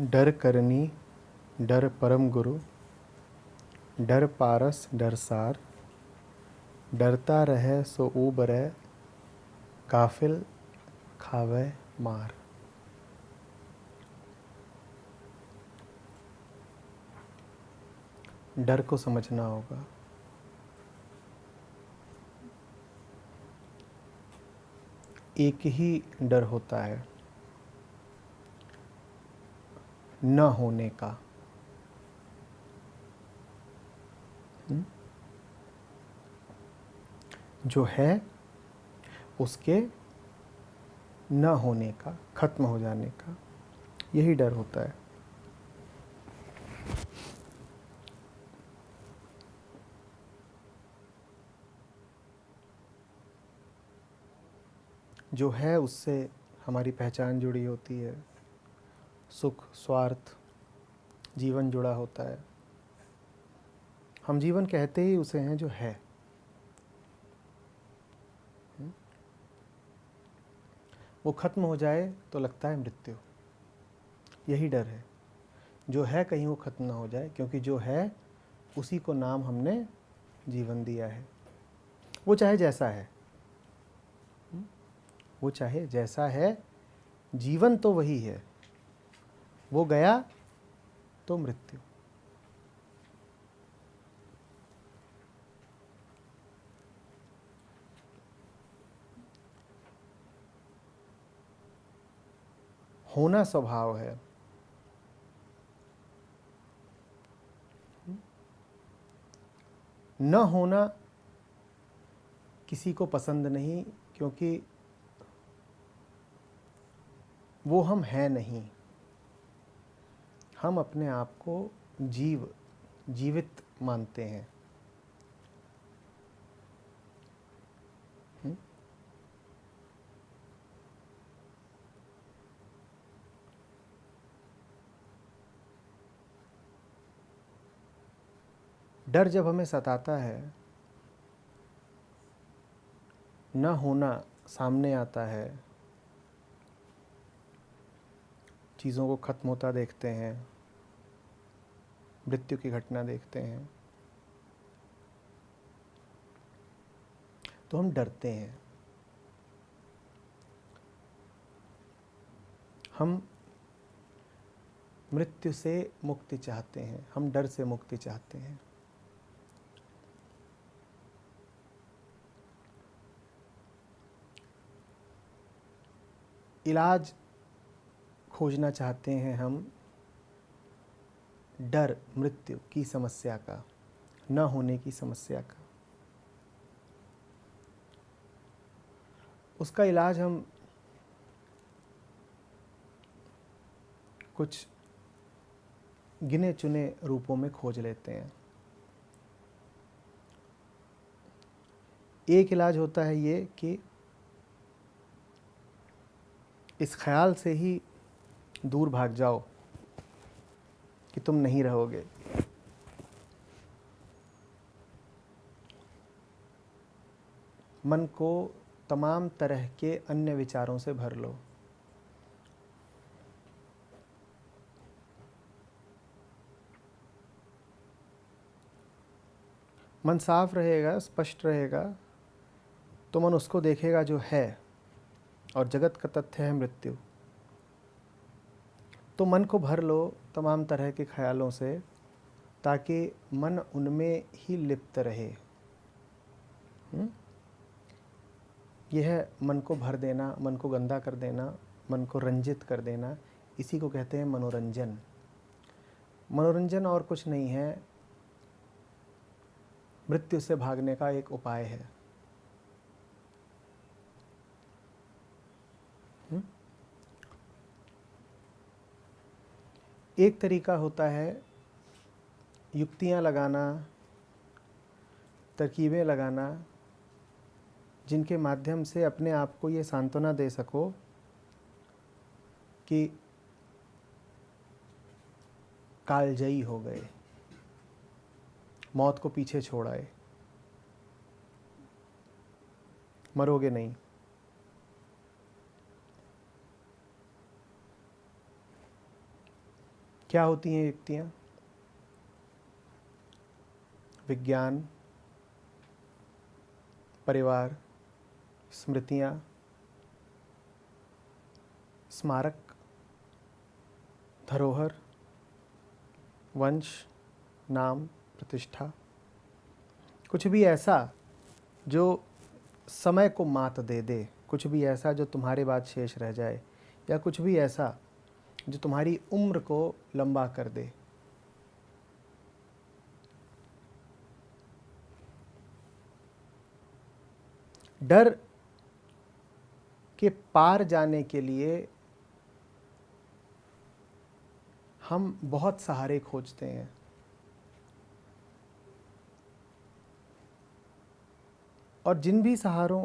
डर करनी डर परम गुरु, डर पारस डर सार, डरता रहे सो ऊबरै, गाफिल खावे मार। डर को समझना होगा। एक ही डर होता है, न होने का। जो है उसके न होने का, खत्म हो जाने का, यही डर होता है। जो है उससे हमारी पहचान जुड़ी होती है, सुख स्वार्थ जीवन जुड़ा होता है। हम जीवन कहते ही उसे हैं जो है। वो खत्म हो जाए तो लगता है मृत्यु। यही डर है, जो है कहीं वो खत्म ना हो जाए, क्योंकि जो है उसी को नाम हमने जीवन दिया है। वो चाहे जैसा है, वो चाहे जैसा है, जीवन तो वही है। वो गया तो मृत्यु। होना स्वभाव है। न होना किसी को पसंद नहीं, क्योंकि वो हम हैं नहीं। हम अपने आप को जीवित मानते हैं। डर जब हमें सताता है, न होना सामने आता है, चीज़ों को खत्म होता देखते हैं, मृत्यु की घटना देखते हैं, तो हम डरते हैं। हम मृत्यु से मुक्ति चाहते हैं, हम डर से मुक्ति चाहते हैं। इलाज खोजना चाहते हैं हम डर मृत्यु की समस्या का, न होने की समस्या का। उसका इलाज हम कुछ गिने चुने रूपों में खोज लेते हैं। एक इलाज होता है ये कि इस ख्याल से ही दूर भाग जाओ कि तुम नहीं रहोगे। मन को तमाम तरह के अन्य विचारों से भर लो। मन साफ रहेगा, स्पष्ट रहेगा, तो मन उसको देखेगा जो है, और जगत का तथ्य है मृत्यु। तो मन को भर लो तमाम तरह के ख्यालों से, ताकि मन उनमें ही लिप्त रहे। यह मन को भर देना, मन को गंदा कर देना, मन को रंजित कर देना, इसी को कहते हैं मनोरंजन। मनोरंजन और कुछ नहीं है, मृत्यु से भागने का एक उपाय है। एक तरीका होता है युक्तियां लगाना, तरकीबें लगाना, जिनके माध्यम से अपने आप को ये सांत्वना दे सको कि कालजयी हो गए, मौत को पीछे छोड़ आए, मरोगे नहीं। क्या होती हैं युक्तियाँ? विज्ञान, परिवार, स्मृतियाँ, स्मारक, धरोहर, वंश, नाम, प्रतिष्ठा, कुछ भी ऐसा जो समय को मात दे दे, कुछ भी ऐसा जो तुम्हारे बाद शेष रह जाए, या कुछ भी ऐसा जो तुम्हारी उम्र को लंबा कर दे। डर के पार जाने के लिए हम बहुत सहारे खोजते हैं। और जिन भी सहारों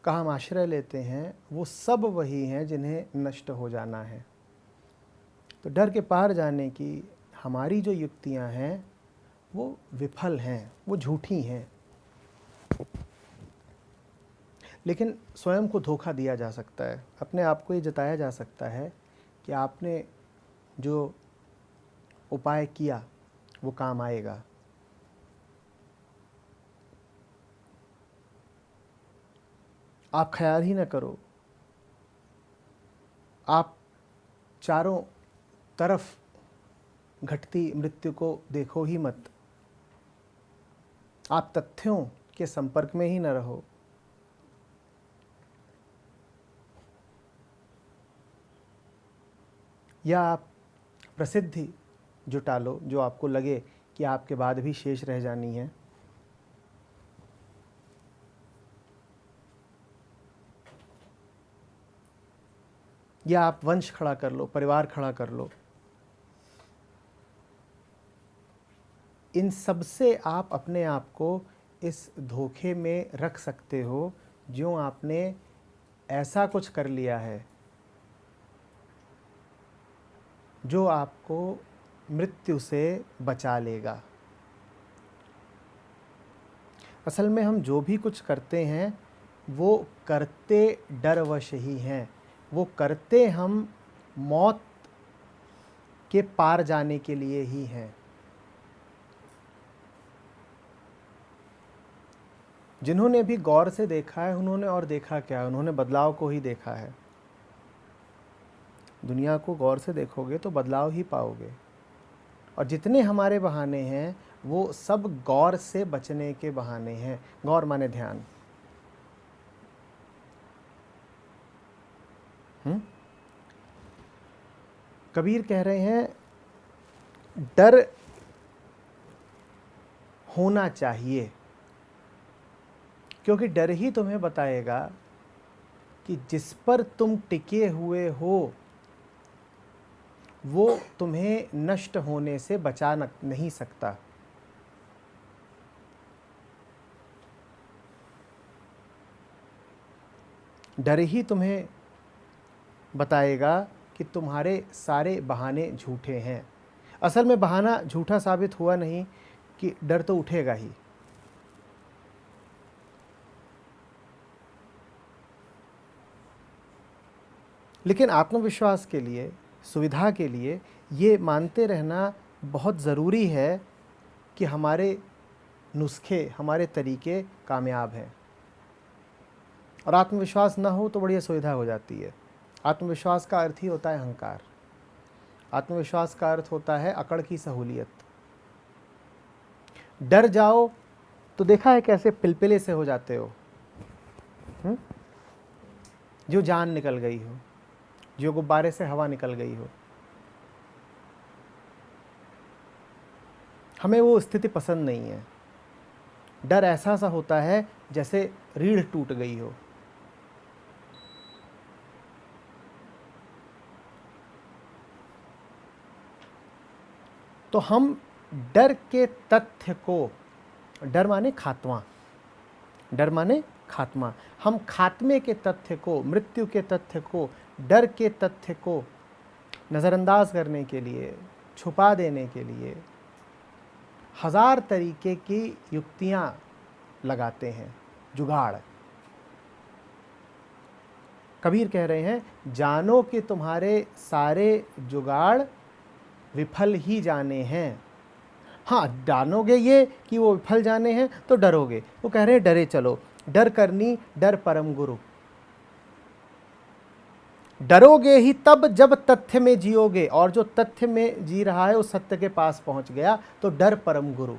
का हम आश्रय लेते हैं वो सब वही हैं जिन्हें नष्ट हो जाना है। तो डर के पार जाने की हमारी जो युक्तियां हैं वो विफल हैं, वो झूठी हैं। लेकिन स्वयं को धोखा दिया जा सकता है, अपने आप को ये जताया जा सकता है कि आपने जो उपाय किया वो काम आएगा। आप ख्याल ही न करो, आप चारों तरफ घटती मृत्यु को देखो ही मत, आप तथ्यों के संपर्क में ही न रहो। या आप प्रसिद्धि जुटा लो जो आपको लगे कि आपके बाद भी शेष रह जानी है। या आप वंश खड़ा कर लो, परिवार खड़ा कर लो। इन सब से आप अपने आप को इस धोखे में रख सकते हो जो आपने ऐसा कुछ कर लिया है जो आपको मृत्यु से बचा लेगा। असल में हम जो भी कुछ करते हैं वो करते डरवश ही हैं, वो करते हम मौत के पार जाने के लिए ही हैं। जिन्होंने भी गौर से देखा है उन्होंने और देखा क्या, उन्होंने बदलाव को ही देखा है। दुनिया को गौर से देखोगे तो बदलाव ही पाओगे। और जितने हमारे बहाने हैं वो सब गौर से बचने के बहाने हैं। गौर माने ध्यान। कबीर कह रहे हैं डर होना चाहिए, क्योंकि डर ही तुम्हें बताएगा कि जिस पर तुम टिके हुए हो वो तुम्हें नष्ट होने से बचा नहीं सकता। डर ही तुम्हें बताएगा कि तुम्हारे सारे बहाने झूठे हैं। असल में बहाना झूठा साबित हुआ नहीं कि डर तो उठेगा ही। लेकिन आत्मविश्वास के लिए, सुविधा के लिए ये मानते रहना बहुत ज़रूरी है कि हमारे नुस्खे, हमारे तरीके कामयाब हैं। और आत्मविश्वास ना हो तो बढ़िया सुविधा हो जाती है। आत्मविश्वास का अर्थ ही होता है अहंकार। आत्मविश्वास का अर्थ होता है अकड़ की सहूलियत। डर जाओ तो देखा है कैसे पिलपिले से हो जाते हो, जो जान निकल गई हो, जो गुब्बारे से हवा निकल गई हो। हमें वो स्थिति पसंद नहीं है। डर ऐसा सा होता है जैसे रीढ़ टूट गई हो। तो हम डर के तथ्य को, डर माने खात्मा, डर माने खात्मा, हम खात्मे के तथ्य को, मृत्यु के तथ्य को, डर के तथ्य को नज़रअंदाज करने के लिए, छुपा देने के लिए हजार तरीके की युक्तियां लगाते हैं, जुगाड़। कबीर कह रहे हैं, जानो कि तुम्हारे सारे जुगाड़ विफल ही जाने हैं। हाँ, जानोगे ये कि वो विफल जाने हैं तो डरोगे। वो कह रहे हैं डरे चलो, डर करनी डर परम गुरु। डरोगे ही तब जब तथ्य में जियोगे, और जो तथ्य में जी रहा है उस सत्य के पास पहुंच गया तो डर परम गुरु।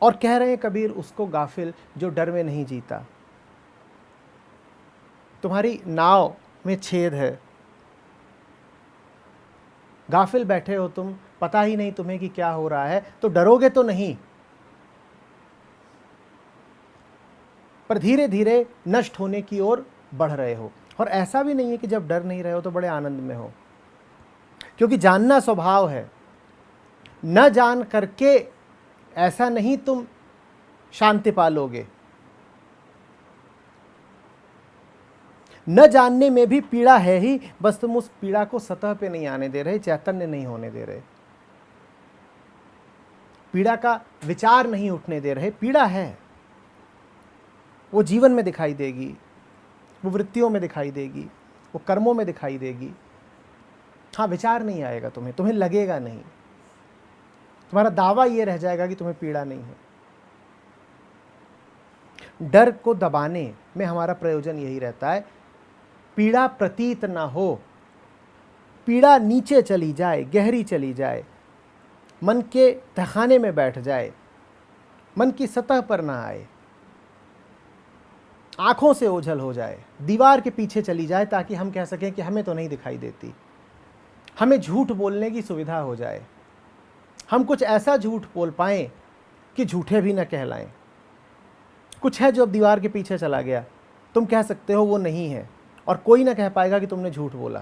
और कह रहे हैं कबीर उसको गाफिल जो डर में नहीं जीता। तुम्हारी नाव में छेद है, गाफिल बैठे हो तुम, पता ही नहीं तुम्हें कि क्या हो रहा है, तो डरोगे तो नहीं, पर धीरे धीरे नष्ट होने की ओर बढ़ रहे हो। और ऐसा भी नहीं है कि जब डर नहीं रहे हो तो बड़े आनंद में हो, क्योंकि जानना स्वभाव है। न जान करके ऐसा नहीं तुम शांति पालोगे। न जानने में भी पीड़ा है ही, बस तुम उस पीड़ा को सतह पे नहीं आने दे रहे, चैतन्य नहीं होने दे रहे, पीड़ा का विचार नहीं उठने दे रहे। पीड़ा है, वो जीवन में दिखाई देगी, वो वृत्तियों में दिखाई देगी, वो कर्मों में दिखाई देगी। हाँ, विचार नहीं आएगा तुम्हें, तुम्हें लगेगा नहीं, तुम्हारा दावा ये रह जाएगा कि तुम्हें पीड़ा नहीं है। डर को दबाने में हमारा प्रयोजन यही रहता है, पीड़ा प्रतीत ना हो, पीड़ा नीचे चली जाए, गहरी चली जाए, मन के तहखाने में बैठ जाए, मन की सतह पर ना आए, आंखों से ओझल हो जाए, दीवार के पीछे चली जाए, ताकि हम कह सकें कि हमें तो नहीं दिखाई देती, हमें झूठ बोलने की सुविधा हो जाए, हम कुछ ऐसा झूठ बोल पाएं कि झूठे भी न कहलाएं। कुछ है जो अब दीवार के पीछे चला गया, तुम कह सकते हो वो नहीं है, और कोई ना कह पाएगा कि तुमने झूठ बोला,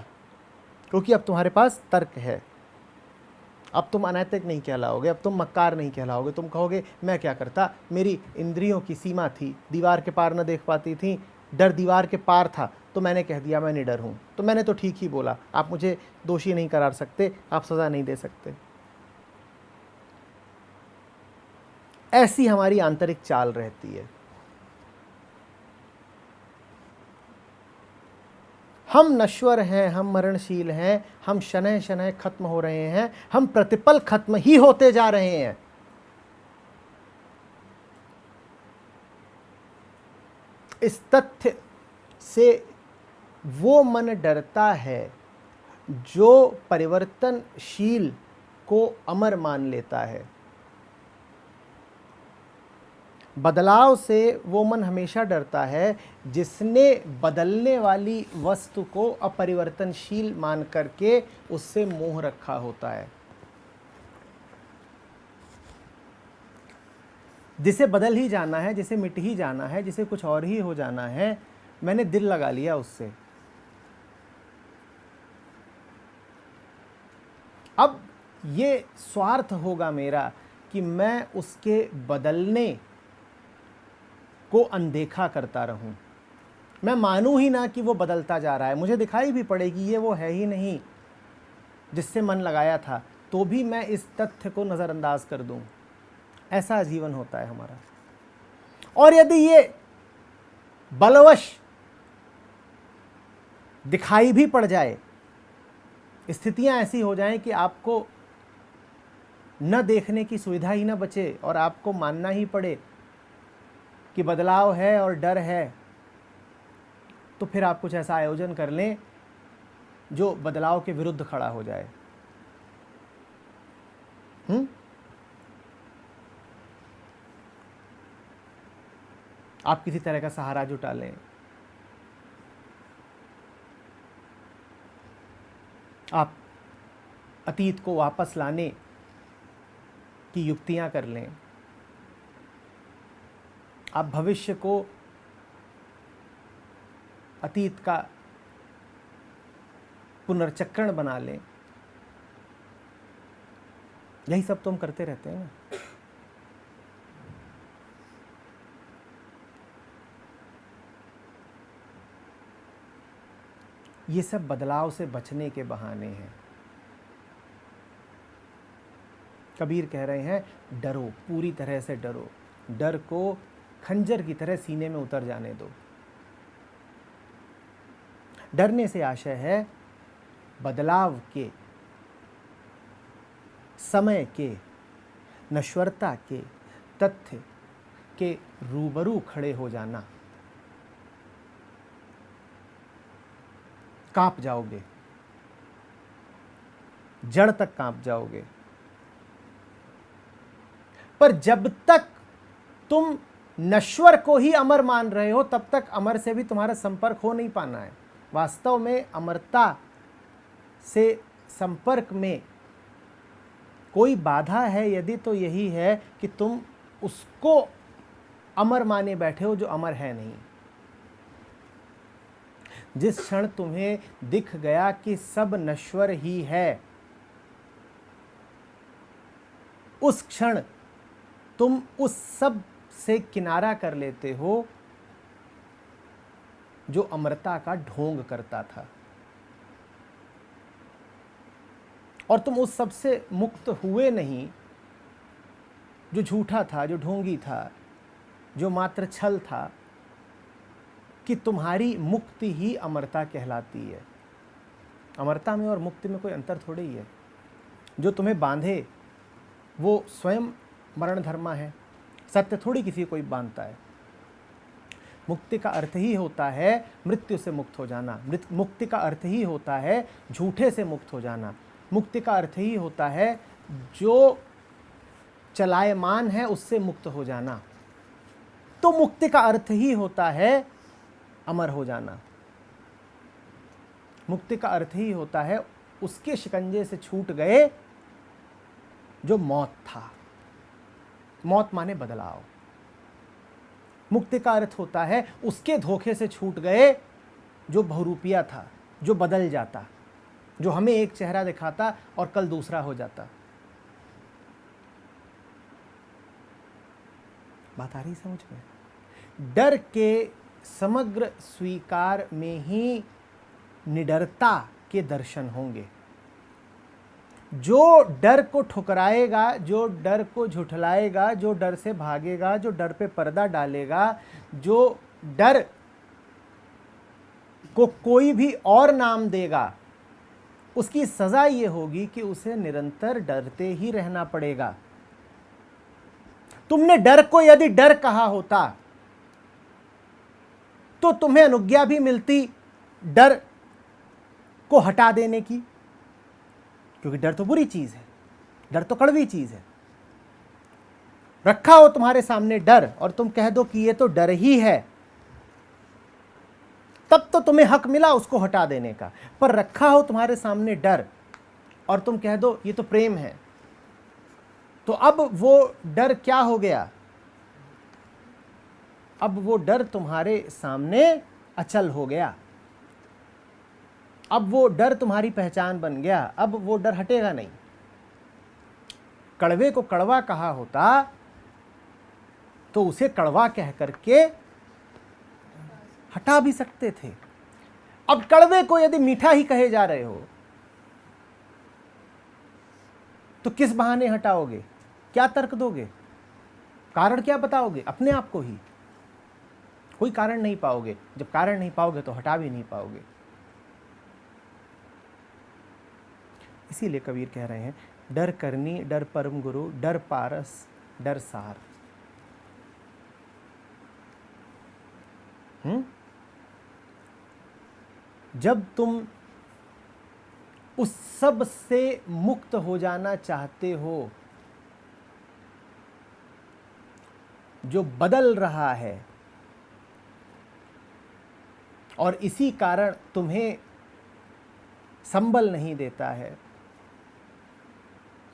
क्योंकि अब तुम्हारे पास तर्क है। अब तुम अनैतिक नहीं कहलाओगे, अब तुम मक्कार नहीं कहलाओगे। तुम कहोगे मैं क्या करता, मेरी इंद्रियों की सीमा थी, दीवार के पार न देख पाती थी, डर दीवार के पार था, तो मैंने कह दिया मैं निडर हूँ, तो मैंने तो ठीक ही बोला, आप मुझे दोषी नहीं करार सकते, आप सज़ा नहीं दे सकते। ऐसी हमारी आंतरिक चाल रहती है। हम नश्वर हैं, हम मरणशील हैं, हम शनह शनह खत्म हो रहे हैं, हम प्रतिपल खत्म ही होते जा रहे हैं। इस तथ्य से वो मन डरता है जो परिवर्तनशील को अमर मान लेता है। बदलाव से वो मन हमेशा डरता है जिसने बदलने वाली वस्तु को अपरिवर्तनशील मान करके उससे मोह रखा होता है। जिसे बदल ही जाना है, जिसे मिट ही जाना है, जिसे कुछ और ही हो जाना है, मैंने दिल लगा लिया उससे। अब ये स्वार्थ होगा मेरा कि मैं उसके बदलने को अनदेखा करता रहूं, मैं मानूं ही ना कि वो बदलता जा रहा है। मुझे दिखाई भी पड़े कि ये वो है ही नहीं जिससे मन लगाया था, तो भी मैं इस तथ्य को नज़रअंदाज कर दूं। ऐसा जीवन होता है हमारा। और यदि ये बलवश दिखाई भी पड़ जाए, स्थितियां ऐसी हो जाएं कि आपको न देखने की सुविधा ही ना बचे और आपको मानना ही पड़े कि बदलाव है और डर है, तो फिर आप कुछ ऐसा आयोजन कर लें जो बदलाव के विरुद्ध खड़ा हो जाए। आप किसी तरह का सहारा जुटा लें, आप अतीत को वापस लाने की युक्तियां कर लें, आप भविष्य को अतीत का पुनर्चक्रण बना लें। यही सब तो हम करते रहते हैं ना। ये सब बदलाव से बचने के बहाने हैं। कबीर कह रहे हैं डरो, पूरी तरह से डरो। डर को खंजर की तरह सीने में उतर जाने दो। डरने से आशय है बदलाव के, समय के, नश्वरता के, तथ्य के रूबरू खड़े हो जाना। कांप जाओगे, जड़ तक कांप जाओगे। पर जब तक तुम नश्वर को ही अमर मान रहे हो तब तक अमर से भी तुम्हारा संपर्क हो नहीं पाना है। वास्तव में अमरता से संपर्क में कोई बाधा है यदि तो यही है कि तुम उसको अमर माने बैठे हो जो अमर है नहीं। जिस क्षण तुम्हें दिख गया कि सब नश्वर ही है, उस क्षण तुम उस सब से किनारा कर लेते हो जो अमरता का ढोंग करता था, और तुम उस सब से मुक्त हुए नहीं जो झूठा था, जो ढोंगी था, जो मात्र छल था। कि तुम्हारी मुक्ति ही अमरता कहलाती है। अमरता में और मुक्ति में कोई अंतर थोड़ी ही है। जो तुम्हें बांधे वो स्वयं मरण धर्मा है, सत्य थोड़ी किसी कोई बांधता है। मुक्ति का अर्थ ही होता है मृत्यु से मुक्त हो जाना। मुक्ति का अर्थ ही होता है झूठे से मुक्त हो जाना। मुक्ति का अर्थ ही होता है जो चलायमान है उससे मुक्त हो जाना। तो मुक्ति का अर्थ ही होता है अमर हो जाना। मुक्ति का अर्थ ही होता है उसके शिकंजे से छूट गए जो मौत था। मौत माने बदलाव। मुक्ति का अर्थ होता है उसके धोखे से छूट गए जो बहुरूपिया था, जो बदल जाता, जो हमें एक चेहरा दिखाता और कल दूसरा हो जाता। बात आ रही समझ में? डर के समग्र स्वीकार में ही निडरता के दर्शन होंगे। जो डर को ठुकराएगा, जो डर को झुठलाएगा, जो डर से भागेगा, जो डर पे पर्दा डालेगा, जो डर को कोई भी और नाम देगा, उसकी सजा ये होगी कि उसे निरंतर डरते ही रहना पड़ेगा। तुमने डर को यदि डर कहा होता तो तुम्हें अनुज्ञा भी मिलती डर को हटा देने की, क्योंकि डर तो बुरी चीज है, डर तो कड़वी चीज है। रखा हो तुम्हारे सामने डर और तुम कह दो कि ये तो डर ही है, तब तो तुम्हें हक मिला उसको हटा देने का। पर रखा हो तुम्हारे सामने डर और तुम कह दो ये तो प्रेम है, तो अब वो डर क्या हो गया? अब वो डर तुम्हारे सामने अचल हो गया। अब वो डर तुम्हारी पहचान बन गया। अब वो डर हटेगा नहीं। कड़वे को कड़वा कहा होता तो उसे कड़वा कह करके हटा भी सकते थे। अब कड़वे को यदि मीठा ही कहे जा रहे हो तो किस बहाने हटाओगे? क्या तर्क दोगे? कारण क्या बताओगे? अपने आप को ही। कोई कारण नहीं पाओगे। जब कारण नहीं पाओगे तो हटा भी नहीं पाओगे। इसीलिए कबीर कह रहे हैं, डर करनी डर परम गुरु, डर पारस डर सार। जब तुम उस सब से मुक्त हो जाना चाहते हो जो बदल रहा है और इसी कारण तुम्हें संबल नहीं देता है,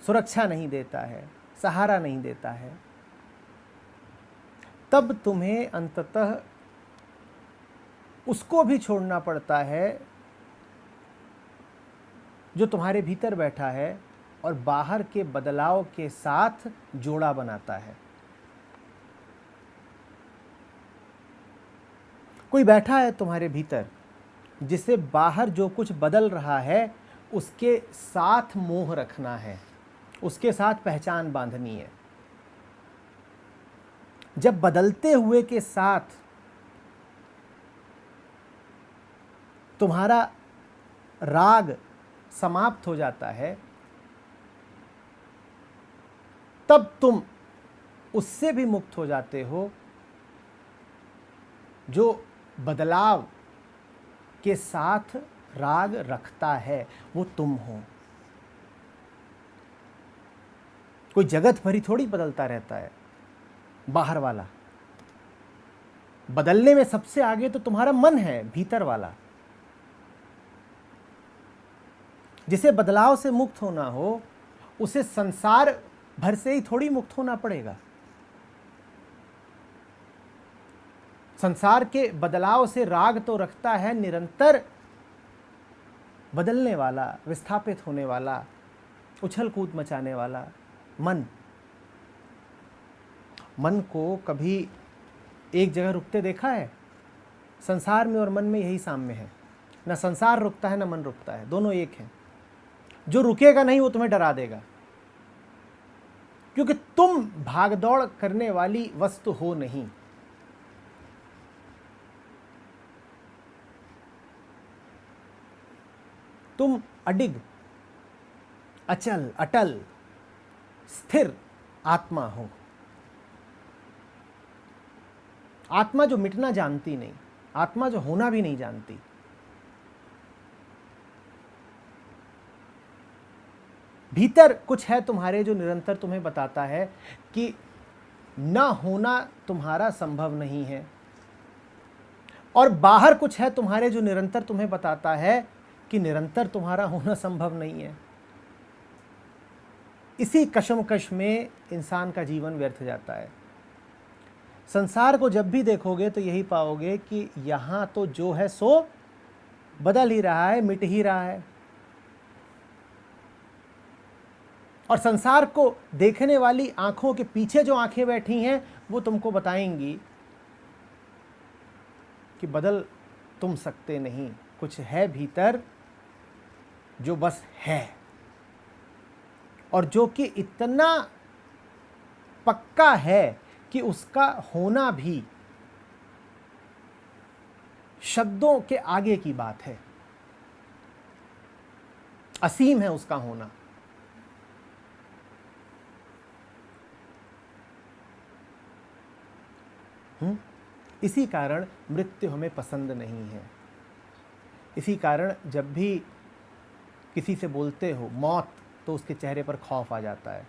सुरक्षा नहीं देता है, सहारा नहीं देता है, तब तुम्हें अंततः उसको भी छोड़ना पड़ता है जो तुम्हारे भीतर बैठा है और बाहर के बदलाव के साथ जोड़ा बनाता है। कोई बैठा है तुम्हारे भीतर जिसे बाहर जो कुछ बदल रहा है उसके साथ मोह रखना है, उसके साथ पहचान बांधनी है। जब बदलते हुए के साथ तुम्हारा राग समाप्त हो जाता है, तब तुम उससे भी मुक्त हो जाते हो जो बदलाव के साथ राग रखता है, वो तुम हो। कोई जगत भरी थोड़ी बदलता रहता है, बाहर वाला। बदलने में सबसे आगे तो तुम्हारा मन है, भीतर वाला। जिसे बदलाव से मुक्त होना हो, उसे संसार भर से ही थोड़ी मुक्त होना पड़ेगा। संसार के बदलाव से राग तो रखता है निरंतर बदलने वाला, विस्थापित होने वाला, उछल कूद मचाने वाला मन। मन को कभी एक जगह रुकते देखा है? संसार में और मन में यही साम्य है। ना संसार रुकता है, ना मन रुकता है, दोनों एक हैं। जो रुकेगा नहीं वो तुम्हें डरा देगा, क्योंकि तुम भागदौड़ करने वाली वस्तु हो नहीं। तुम अडिग, अचल, अटल, स्थिर आत्मा हो। आत्मा जो मिटना जानती नहीं, आत्मा जो होना भी नहीं जानती। भीतर कुछ है तुम्हारे जो निरंतर तुम्हें बताता है कि न होना तुम्हारा संभव नहीं है, और बाहर कुछ है तुम्हारे जो निरंतर तुम्हें बताता है कि निरंतर तुम्हारा होना संभव नहीं है। इसी कशमकश में इंसान का जीवन व्यर्थ जाता है। संसार को जब भी देखोगे तो यही पाओगे कि यहां तो जो है सो बदल ही रहा है, मिट ही रहा है। और संसार को देखने वाली आंखों के पीछे जो आंखें बैठी हैं, वो तुमको बताएंगी कि बदल तुम सकते नहीं। कुछ है भीतर जो बस है, और जो कि इतना पक्का है कि उसका होना भी शब्दों के आगे की बात है। असीम है उसका होना। इसी कारण मृत्यु हमें पसंद नहीं है। इसी कारण जब भी किसी से बोलते हो मौत, तो उसके चेहरे पर खौफ आ जाता है।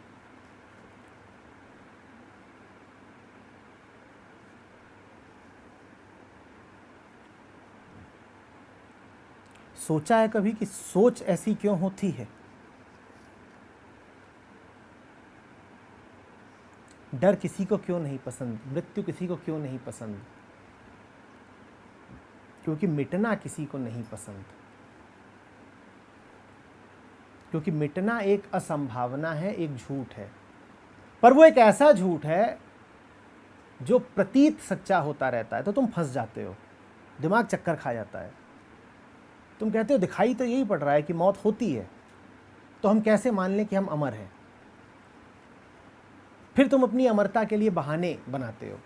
सोचा है कभी कि सोच ऐसी क्यों होती है? डर किसी को क्यों नहीं पसंद? मृत्यु किसी को क्यों नहीं पसंद? क्योंकि मिटना किसी को नहीं पसंद। क्योंकि मिटना एक असंभावना है, एक झूठ है। पर वो एक ऐसा झूठ है जो प्रतीत सच्चा होता रहता है, तो तुम फंस जाते हो, दिमाग चक्कर खा जाता है। तुम कहते हो दिखाई तो यही पड़ रहा है कि मौत होती है, तो हम कैसे मान लें कि हम अमर हैं? फिर तुम अपनी अमरता के लिए बहाने बनाते हो।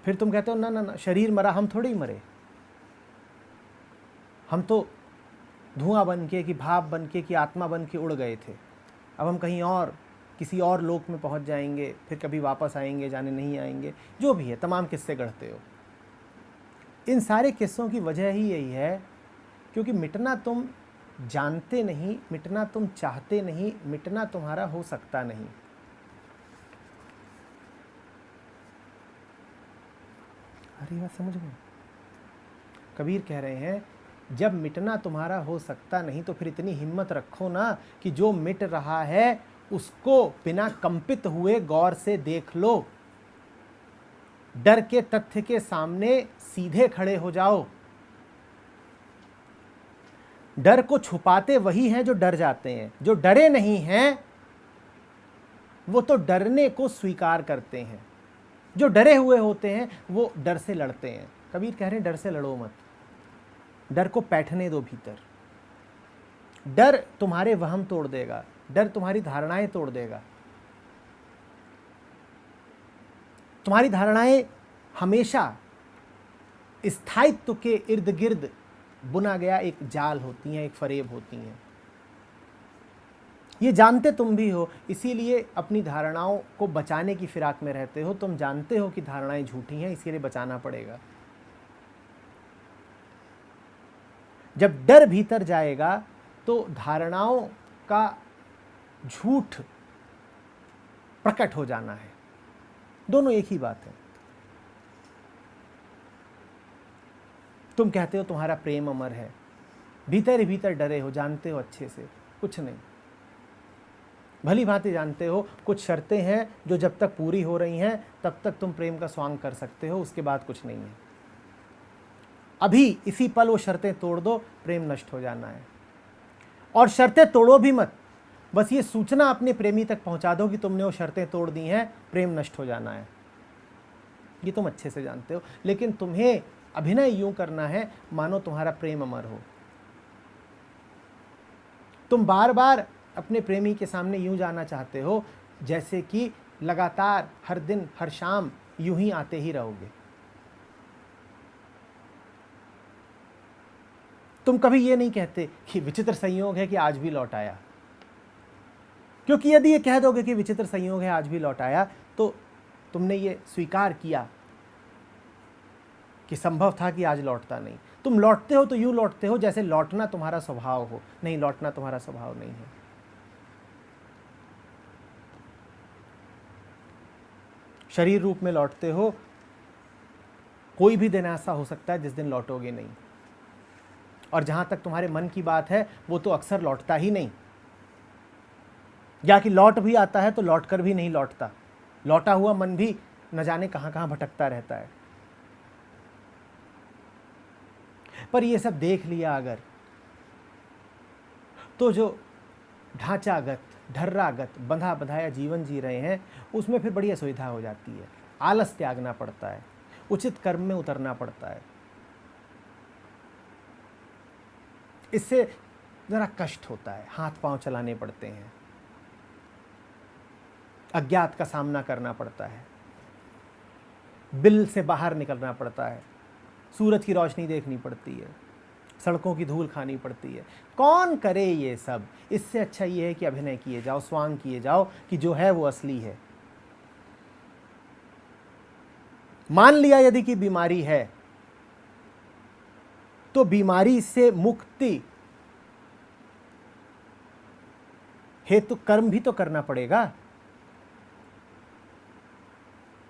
फिर तुम कहते हो ना ना ना, शरीर मरा, हम थोड़े ही मरे। हम तो धुआं बन के, कि भाप बन के, कि आत्मा बन के उड़ गए थे। अब हम कहीं और, किसी और लोक में पहुंच जाएंगे, फिर कभी वापस आएंगे, जाने नहीं आएंगे। जो भी है, तमाम किस्से गढ़ते हो। इन सारे किस्सों की वजह ही यही है क्योंकि मिटना तुम जानते नहीं, मिटना तुम चाहते नहीं, मिटना तुम्हारा हो सकता नहीं। अरे बात समझ गए? कबीर कह रहे हैं जब मिटना तुम्हारा हो सकता नहीं, तो फिर इतनी हिम्मत रखो ना कि जो मिट रहा है उसको बिना कंपित हुए गौर से देख लो। डर के तथ्य के सामने सीधे खड़े हो जाओ। डर को छुपाते वही हैं जो डर जाते हैं। जो डरे नहीं हैं वो तो डरने को स्वीकार करते हैं। जो डरे हुए होते हैं वो डर से लड़ते हैं। कबीर कह रहे हैं डर से लड़ो मत, डर को बैठने दो भीतर। डर तुम्हारे वहम तोड़ देगा, डर तुम्हारी धारणाएं तोड़ देगा। तुम्हारी धारणाएं हमेशा स्थायित्व के इर्द गिर्द बुना गया एक जाल होती हैं, एक फरेब होती हैं। ये जानते तुम भी हो, इसीलिए अपनी धारणाओं को बचाने की फिराक में रहते हो। तुम जानते हो कि धारणाएं झूठी हैं, इसीलिए बचाना पड़ेगा। जब डर भीतर जाएगा तो धारणाओं का झूठ प्रकट हो जाना है। दोनों एक ही बात है। तुम कहते हो तुम्हारा प्रेम अमर है, भीतर ही भीतर डरे हो, जानते हो अच्छे से कुछ नहीं, भली भांति जानते हो कुछ शर्तें हैं जो जब तक पूरी हो रही हैं तब तक तुम प्रेम का स्वांग कर सकते हो, उसके बाद कुछ नहीं है। अभी इसी पल वो शर्तें तोड़ दो, प्रेम नष्ट हो जाना है। और शर्तें तोड़ो भी मत, बस ये सूचना अपने प्रेमी तक पहुंचा दो कि तुमने वो शर्तें तोड़ दी हैं, प्रेम नष्ट हो जाना है। ये तुम अच्छे से जानते हो, लेकिन तुम्हें अभिनय यूं करना है मानो तुम्हारा प्रेम अमर हो। तुम बार बार अपने प्रेमी के सामने यूं जाना चाहते हो जैसे कि लगातार हर दिन हर शाम यूं ही आते ही रहोगे। तुम कभी ये नहीं कहते कि विचित्र संयोग है कि आज भी लौट आया, क्योंकि यदि ये कह दोगे कि विचित्र संयोग है आज भी लौट आया तो तुमने ये स्वीकार किया कि संभव था कि आज लौटता नहीं। तुम लौटते हो तो यूं लौटते हो जैसे लौटना तुम्हारा स्वभाव हो। नहीं, लौटना तुम्हारा स्वभाव नहीं है। शरीर रूप में लौटते हो, कोई भी दिन ऐसा हो सकता है जिस दिन लौटोगे नहीं। और जहां तक तुम्हारे मन की बात है वो तो अक्सर लौटता ही नहीं, या कि लौट भी आता है तो लौट कर भी नहीं लौटता। लौटा हुआ मन भी न जाने कहां कहां भटकता रहता है। पर ये सब देख लिया अगर, तो जो ढांचागत ढर्रागत बंधा बंधाया जीवन जी रहे हैं उसमें फिर बड़ी असुविधा हो जाती है। आलस त्यागना पड़ता है, उचित कर्म में उतरना पड़ता है। इससे जरा कष्ट होता है, हाथ पांव चलाने पड़ते हैं, अज्ञात का सामना करना पड़ता है, बिल से बाहर निकलना पड़ता है, सूरज की रोशनी देखनी पड़ती है, सड़कों की धूल खानी पड़ती है। कौन करे ये सब? इससे अच्छा ये है कि अभिनय किए जाओ, स्वांग किए जाओ कि जो है वो असली है। मान लिया यदि कि बीमारी है तो बीमारी से मुक्ति हेतु कर्म भी तो करना पड़ेगा।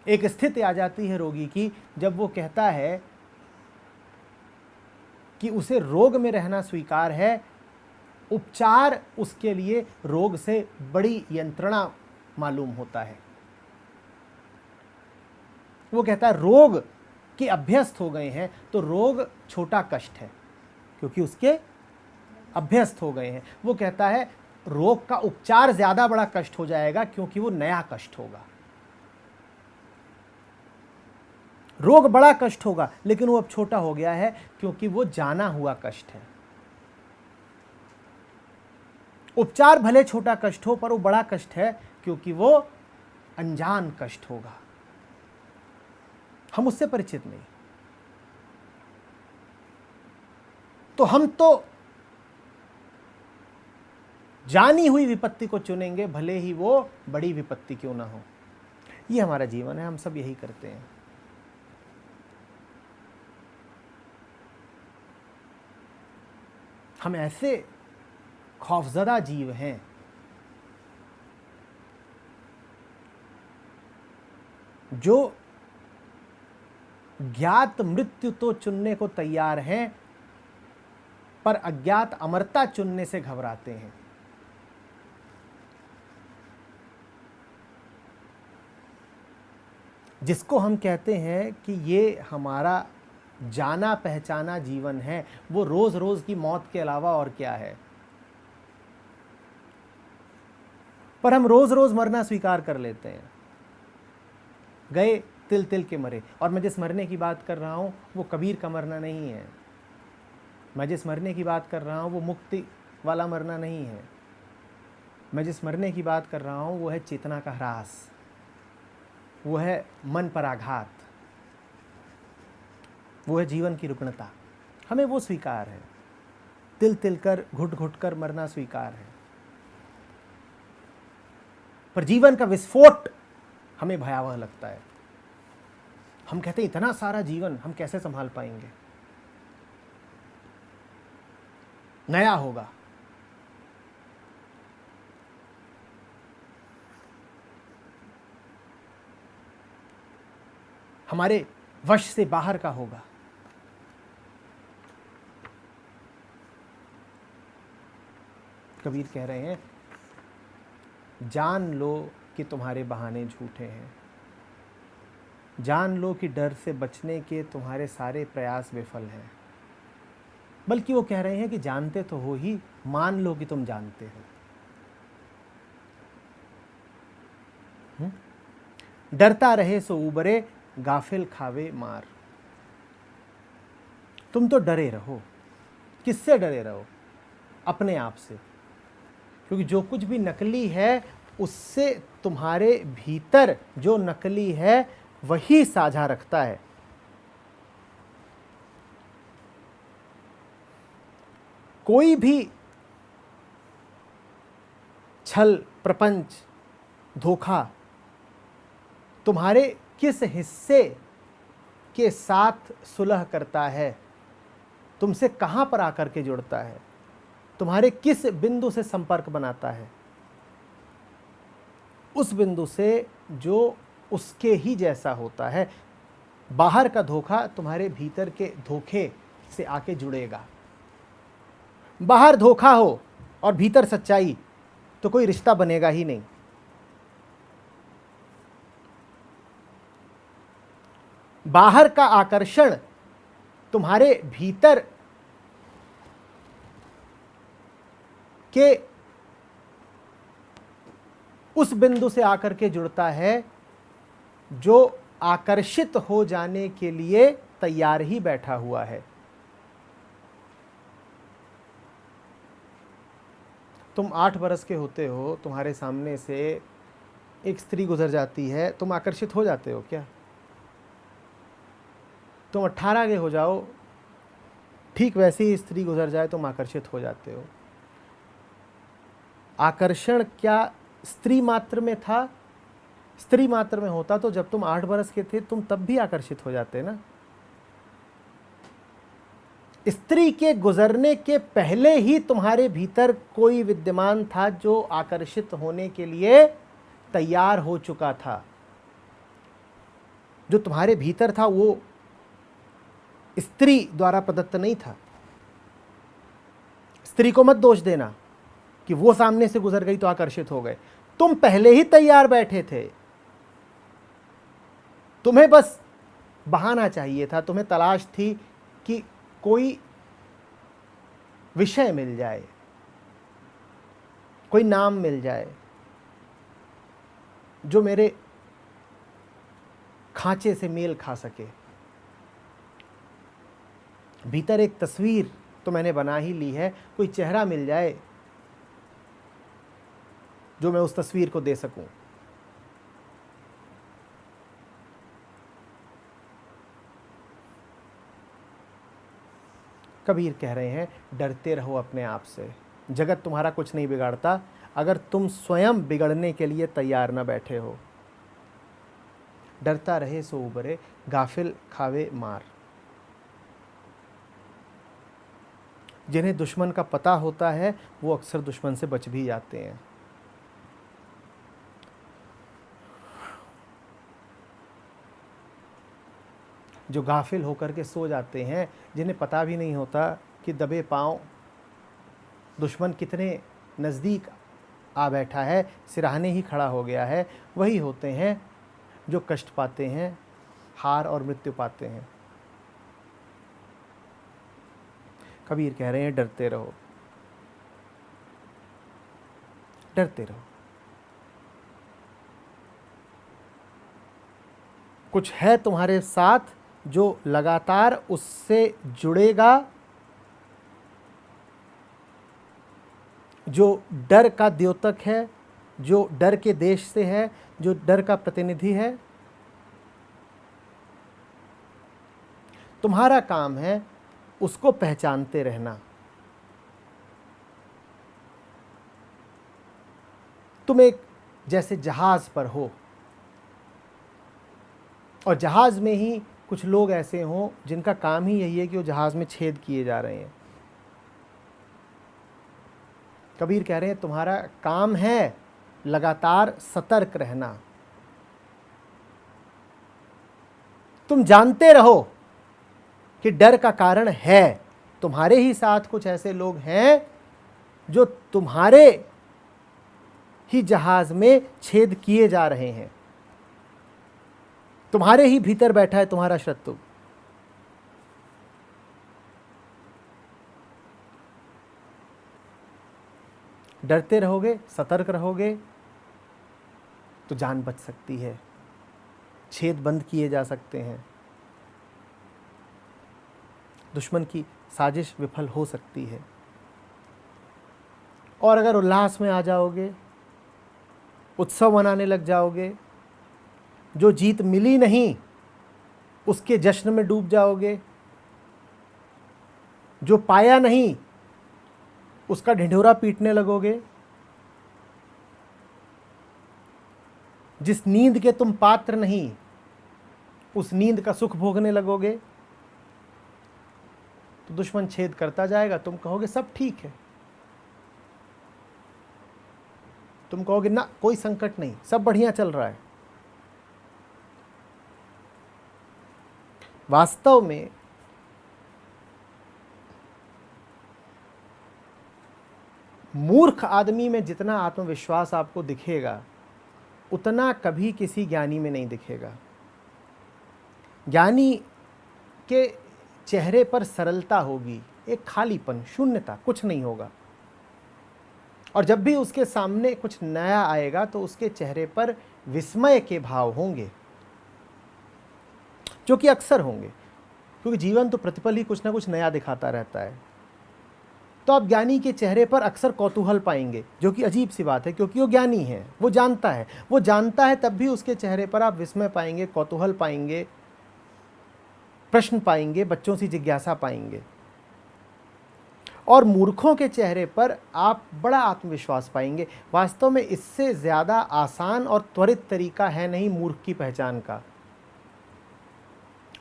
एक स्थिति आ जाती है रोगी की जब वो कहता है कि उसे रोग में रहना स्वीकार है, उपचार उसके लिए रोग से बड़ी यंत्रणा मालूम होता है। वो कहता है रोग के अभ्यस्त हो गए हैं तो रोग छोटा कष्ट है, क्योंकि उसके अभ्यस्त हो गए हैं। वो कहता है रोग का उपचार ज्यादा बड़ा कष्ट हो जाएगा क्योंकि वो नया कष्ट होगा। रोग बड़ा कष्ट होगा लेकिन वो अब छोटा हो गया है क्योंकि वो जाना हुआ कष्ट है। उपचार भले छोटा कष्ट हो पर वो बड़ा कष्ट है क्योंकि वो अनजान कष्ट होगा, हम उससे परिचित नहीं। तो हम तो जानी हुई विपत्ति को चुनेंगे भले ही वो बड़ी विपत्ति क्यों ना हो। ये हमारा जीवन है, हम सब यही करते हैं। हम ऐसे खौफजदा जीव हैं जो ज्ञात मृत्यु तो चुनने को तैयार हैं पर अज्ञात अमरता चुनने से घबराते हैं। जिसको हम कहते हैं कि ये हमारा जाना पहचाना जीवन है, वो रोज रोज की मौत के अलावा और क्या है। पर हम रोज रोज मरना स्वीकार कर लेते हैं। गए तिल तिल के मरे। और मैं जिस मरने की बात कर रहा हूं वो कबीर का मरना नहीं है। मैं जिस मरने की बात कर रहा हूं वो मुक्ति वाला मरना नहीं है। मैं जिस मरने की बात कर रहा हूं वो है चेतना का ह्रास। वो है मन पर आघात, वो है जीवन की रुग्णता। हमें वो स्वीकार है। तिल तिल कर, घुट घुट कर मरना स्वीकार है, पर जीवन का विस्फोट हमें भयावह लगता है। हम कहते हैं इतना सारा जीवन हम कैसे संभाल पाएंगे, नया होगा। हमारे वश से बाहर का होगा। कबीर कह रहे हैं, जान लो कि तुम्हारे बहाने झूठे हैं, जान लो कि डर से बचने के तुम्हारे सारे प्रयास विफल हैं। बल्कि वो कह रहे हैं कि जानते तो हो ही, मान लो कि तुम जानते हो। डरता रहे सो उबरे, गाफिल खावे मार। तुम तो डरे रहो। किससे डरे रहो? अपने आप से, क्योंकि जो कुछ भी नकली है उससे तुम्हारे भीतर जो नकली है वही साझा रखता है। कोई भी छल, प्रपंच, धोखा तुम्हारे किस हिस्से के साथ सुलह करता है, तुमसे कहां पर आकर के जुड़ता है, तुम्हारे किस बिंदु से संपर्क बनाता है, उस बिंदु से जो उसके ही जैसा होता है। बाहर का धोखा तुम्हारे भीतर के धोखे से आके जुड़ेगा। बाहर धोखा हो और भीतर सच्चाई, तो कोई रिश्ता बनेगा ही नहीं। बाहर का आकर्षण तुम्हारे भीतर के उस बिंदु से आकर के जुड़ता है जो आकर्षित हो जाने के लिए तैयार ही बैठा हुआ है। तुम 8 बरस के होते हो, तुम्हारे सामने से एक स्त्री गुजर जाती है, तुम आकर्षित हो जाते हो क्या? तुम 18 के हो जाओ, ठीक वैसे ही स्त्री गुजर जाए, तुम आकर्षित हो जाते हो। आकर्षण क्या स्त्री मात्र में था? स्त्री मात्र में होता तो जब तुम 8 बरस के थे तुम तब भी आकर्षित हो जाते ना। स्त्री के गुजरने के पहले ही तुम्हारे भीतर कोई विद्यमान था जो आकर्षित होने के लिए तैयार हो चुका था। जो तुम्हारे भीतर था वो स्त्री द्वारा प्रदत्त नहीं था। स्त्री को मत दोष देना कि वो सामने से गुजर गई तो आकर्षित हो गए। तुम पहले ही तैयार बैठे थे, तुम्हें बस बहाना चाहिए था, तुम्हें तलाश थी कि कोई विषय मिल जाए, कोई नाम मिल जाए जो मेरे खांचे से मेल खा सके। भीतर एक तस्वीर तो मैंने बना ही ली है, कोई चेहरा मिल जाए जो मैं उस तस्वीर को दे सकूं। कबीर कह रहे हैं, डरते रहो अपने आप से। जगत तुम्हारा कुछ नहीं बिगाड़ता अगर तुम स्वयं बिगड़ने के लिए तैयार न बैठे हो। डरता रहे सो उबरे, गाफिल खावे मार। जिन्हें दुश्मन का पता होता है वो अक्सर दुश्मन से बच भी जाते हैं। जो गाफिल होकर के सो जाते हैं, जिन्हें पता भी नहीं होता कि दबे पांव दुश्मन कितने नज़दीक आ बैठा है, सिरहाने ही खड़ा हो गया है, वही होते हैं जो कष्ट पाते हैं, हार और मृत्यु पाते हैं। कबीर कह रहे हैं, डरते रहो, डरते रहो। कुछ है तुम्हारे साथ जो लगातार उससे जुड़ेगा, जो डर का द्योतक है, जो डर के देश से है, जो डर का प्रतिनिधि है, तुम्हारा काम है उसको पहचानते रहना। तुम एक जैसे जहाज पर हो और जहाज में ही कुछ लोग ऐसे हों जिनका काम ही यही है कि वो जहाज में छेद किए जा रहे हैं। कबीर कह रहे हैं तुम्हारा काम है लगातार सतर्क रहना। तुम जानते रहो कि डर का कारण है, तुम्हारे ही साथ कुछ ऐसे लोग हैं जो तुम्हारे ही जहाज में छेद किए जा रहे हैं। तुम्हारे ही भीतर बैठा है तुम्हारा शत्रु। डरते रहोगे, सतर्क रहोगे तो जान बच सकती है, छेद बंद किए जा सकते हैं, दुश्मन की साजिश विफल हो सकती है। और अगर उल्लास में आ जाओगे, उत्सव मनाने लग जाओगे, जो जीत मिली नहीं उसके जश्न में डूब जाओगे, जो पाया नहीं उसका ढिंढोरा पीटने लगोगे, जिस नींद के तुम पात्र नहीं उस नींद का सुख भोगने लगोगे, तो दुश्मन छेद करता जाएगा। तुम कहोगे सब ठीक है, तुम कहोगे ना कोई संकट नहीं, सब बढ़िया चल रहा है। वास्तव में मूर्ख आदमी में जितना आत्मविश्वास आपको दिखेगा उतना कभी किसी ज्ञानी में नहीं दिखेगा। ज्ञानी के चेहरे पर सरलता होगी, एक खालीपन, शून्यता, कुछ नहीं होगा। और जब भी उसके सामने कुछ नया आएगा तो उसके चेहरे पर विस्मय के भाव होंगे, जो कि अक्सर होंगे, क्योंकि जीवन तो प्रतिपल ही कुछ ना कुछ नया दिखाता रहता है। तो आप ज्ञानी के चेहरे पर अक्सर कौतूहल पाएंगे, जो कि अजीब सी बात है, क्योंकि वो ज्ञानी है, वो जानता है, तब भी उसके चेहरे पर आप विस्मय पाएंगे, कौतूहल पाएंगे, प्रश्न पाएंगे, बच्चों सी जिज्ञासा पाएंगे। और मूर्खों के चेहरे पर आप बड़ा आत्मविश्वास पाएंगे। वास्तव में इससे ज़्यादा आसान और त्वरित तरीका है नहीं मूर्ख की पहचान का।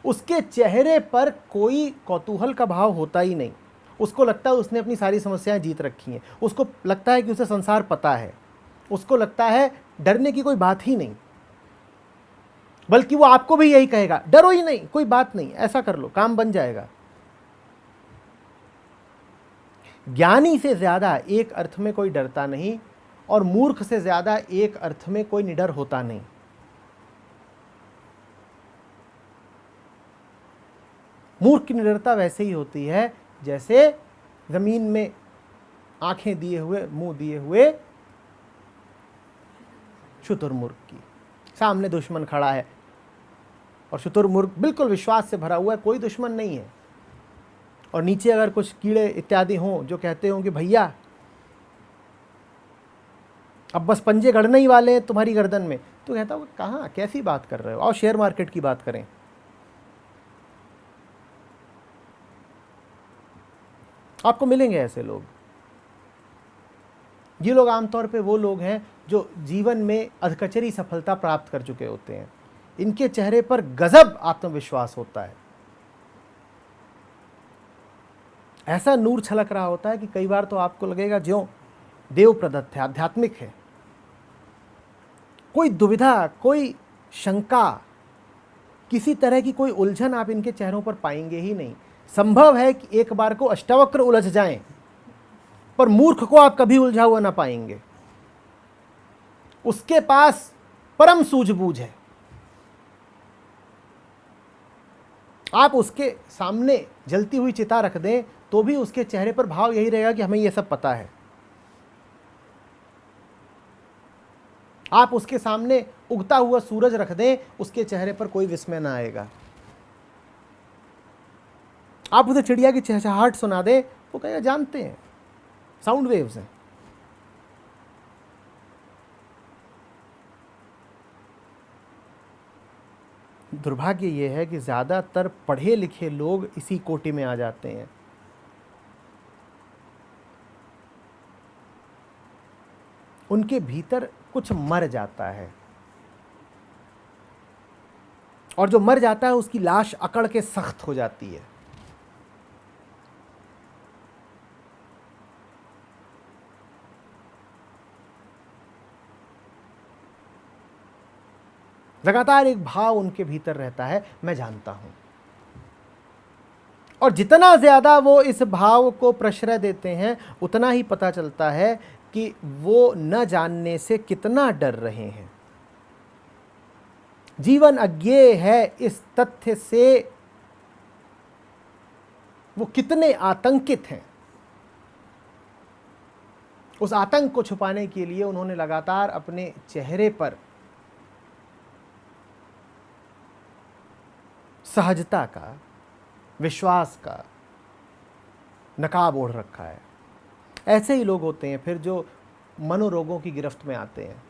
उसके चेहरे पर कोई कौतूहल का भाव होता ही नहीं। उसको लगता है उसने अपनी सारी समस्याएं जीत रखी हैं, उसको लगता है कि उसे संसार पता है, उसको लगता है डरने की कोई बात ही नहीं। बल्कि वो आपको भी यही कहेगा, डरो ही नहीं, कोई बात नहीं, ऐसा कर लो, काम बन जाएगा। ज्ञानी से ज़्यादा एक अर्थ में कोई डरता नहीं और मूर्ख से ज़्यादा एक अर्थ में कोई निडर होता नहीं। मूर्ख की निडरता वैसे ही होती है जैसे ज़मीन में आंखें दिए हुए, मुंह दिए हुए शुतुरमुर्ग की। सामने दुश्मन खड़ा है और शुतुरमुर्ग बिल्कुल विश्वास से भरा हुआ है, कोई दुश्मन नहीं है। और नीचे अगर कुछ कीड़े इत्यादि हों जो कहते हों कि भैया अब बस पंजे गड़ने ही वाले हैं तुम्हारी गर्दन में, तो कहता हूँ कहाँ, कैसी बात कर रहे हो, आओ शेयर मार्केट की बात करें। आपको मिलेंगे ऐसे लोग। ये लोग आमतौर पे वो लोग हैं जो जीवन में अधकचरी सफलता प्राप्त कर चुके होते हैं। इनके चेहरे पर गजब आत्मविश्वास होता है, ऐसा नूर छलक रहा होता है कि कई बार तो आपको लगेगा ज्यों देव प्रदत्त है, आध्यात्मिक है। कोई दुविधा, कोई शंका, किसी तरह की कोई उलझन आप इनके चेहरों पर पाएंगे ही नहीं। संभव है कि एक बार को अष्टावक्र उलझ जाएं, पर मूर्ख को आप कभी उलझा हुआ ना पाएंगे। उसके पास परम सूझबूझ है। आप उसके सामने जलती हुई चिता रख दें तो भी उसके चेहरे पर भाव यही रहेगा कि हमें यह सब पता है। आप उसके सामने उगता हुआ सूरज रख दें, उसके चेहरे पर कोई विस्मय ना आएगा। आप उसे चिड़िया की चहचहाहट सुना दें, वो कहेगा जानते हैं, साउंड वेव्स हैं। दुर्भाग्य ये है कि ज़्यादातर पढ़े लिखे लोग इसी कोटि में आ जाते हैं। उनके भीतर कुछ मर जाता है, और जो मर जाता है उसकी लाश अकड़ के सख्त हो जाती है। लगातार एक भाव उनके भीतर रहता है, मैं जानता हूं। और जितना ज्यादा वो इस भाव को प्रश्रय देते हैं, उतना ही पता चलता है कि वो न जानने से कितना डर रहे हैं। जीवन अज्ञेय है, इस तथ्य से वो कितने आतंकित हैं। उस आतंक को छुपाने के लिए उन्होंने लगातार अपने चेहरे पर सहजता का, विश्वास का नकाब ओढ़ रखा है। ऐसे ही लोग होते हैं फिर जो मनोरोगों की गिरफ्त में आते हैं।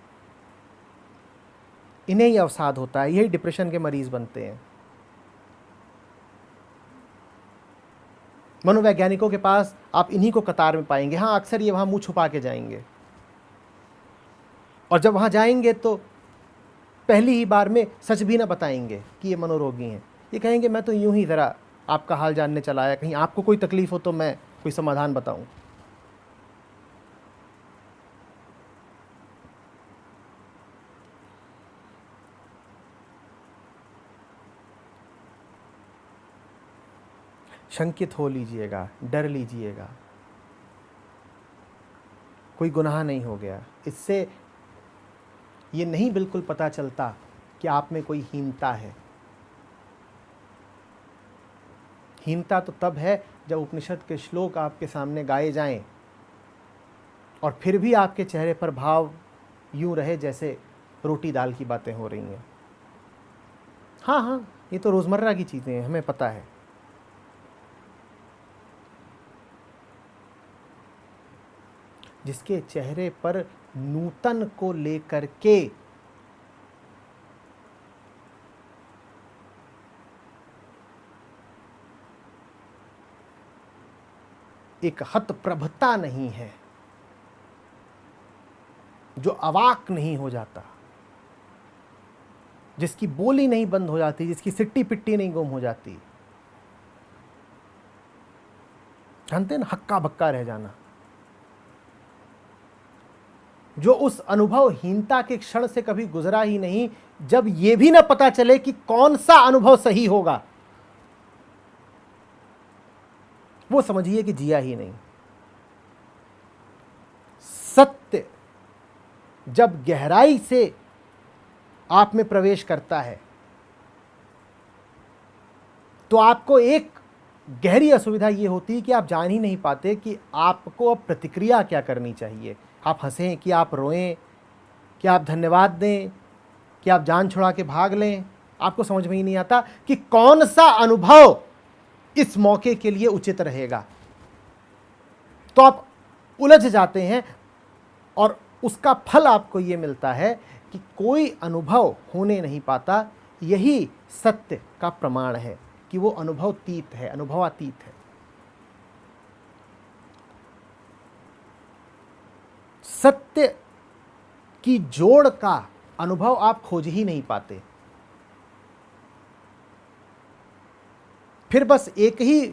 इन्हें ही अवसाद होता है, यही डिप्रेशन के मरीज बनते हैं। मनोवैज्ञानिकों के पास आप इन्हीं को कतार में पाएंगे। हाँ, अक्सर ये वहां मुंह छुपा के जाएंगे, और जब वहां जाएंगे तो पहली ही बार में सच भी ना बताएंगे कि ये मनोरोगी हैं। ये कहेंगे मैं तो यूं ही ज़रा आपका हाल जानने चला आया, कहीं आपको कोई तकलीफ हो तो मैं कोई समाधान बताऊं। शंकित हो लीजिएगा, डर लीजिएगा, कोई गुनाह नहीं हो गया। इससे ये नहीं बिल्कुल पता चलता कि आप में कोई हीनता है। हीनता तो तब है जब उपनिषद के श्लोक आपके सामने गाए जाएं और फिर भी आपके चेहरे पर भाव यूं रहे जैसे रोटी दाल की बातें हो रही हैं। हाँ हाँ, ये तो रोज़मर्रा की चीज़ें हैं, हमें पता है। जिसके चेहरे पर नूतन को लेकर के एक हतप्रभता नहीं है, जो अवाक नहीं हो जाता, जिसकी बोली नहीं बंद हो जाती, जिसकी सिट्टी पिट्टी नहीं गुम हो जाती, जानते हैं ना, हक्का बक्का रह जाना, जो उस अनुभवहीनता के क्षण से कभी गुजरा ही नहीं, जब यह भी ना पता चले कि कौन सा अनुभव सही होगा, वो समझिए कि जिया ही नहीं। सत्य जब गहराई से आप में प्रवेश करता है तो आपको एक गहरी असुविधा ये होती है कि आप जान ही नहीं पाते कि आपको अब प्रतिक्रिया क्या करनी चाहिए। आप हंसें कि आप रोएं, कि आप धन्यवाद दें, कि आप जान छुड़ा के भाग लें। आपको समझ में ही नहीं आता कि कौन सा अनुभव इस मौके के लिए उचित रहेगा। तो आप उलझ जाते हैं और उसका फल आपको ये मिलता है कि कोई अनुभव होने नहीं पाता। यही सत्य का प्रमाण है कि वो अनुभवातीत है, अनुभवातीत है। सत्य की जोड़ का अनुभव आप खोज ही नहीं पाते। फिर बस एक ही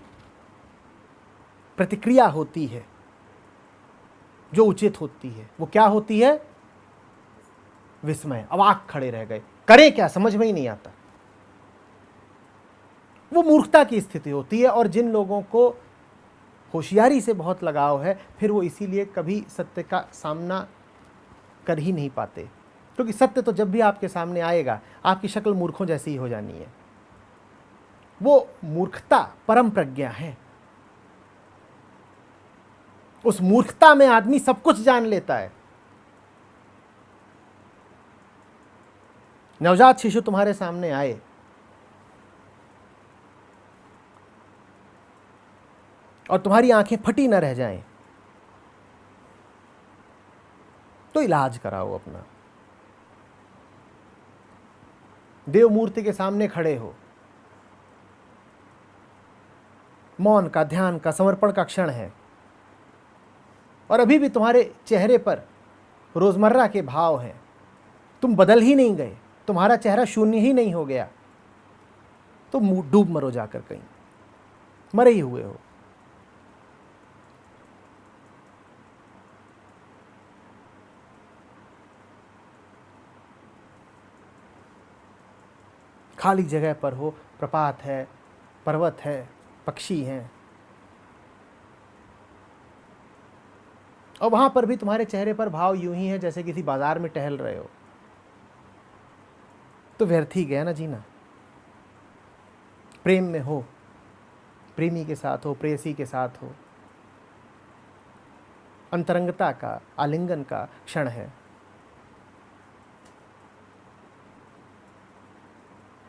प्रतिक्रिया होती है जो उचित होती है। वो क्या होती है? विस्मय, अवाक खड़े रह गए, करें क्या समझ में ही नहीं आता। वो मूर्खता की स्थिति होती है। और जिन लोगों को होशियारी से बहुत लगाव है, फिर वो इसीलिए कभी सत्य का सामना कर ही नहीं पाते, क्योंकि सत्य तो जब भी आपके सामने आएगा आपकी शक्ल मूर्खों जैसी ही हो जानी है। वो मूर्खता परम प्रज्ञा है। उस मूर्खता में आदमी सब कुछ जान लेता है। नवजात शिशु तुम्हारे सामने आए और तुम्हारी आंखें फटी न रह जाएं, तो इलाज कराओ अपना। देव मूर्ति के सामने खड़े हो, मौन का, ध्यान का, समर्पण का क्षण है, और अभी भी तुम्हारे चेहरे पर रोजमर्रा के भाव हैं, तुम बदल ही नहीं गए, तुम्हारा चेहरा शून्य ही नहीं हो गया, तो डूब मरो जाकर कहीं, मरे ही हुए हो। खाली जगह पर हो, प्रपात है, पर्वत है, पक्षी हैं, और वहां पर भी तुम्हारे चेहरे पर भाव यूं ही है जैसे किसी बाजार में टहल रहे हो, तो व्यर्थ ही गया ना जीना। प्रेम में हो, प्रेमी के साथ हो, प्रेयसी के साथ हो, अंतरंगता का, आलिंगन का क्षण है,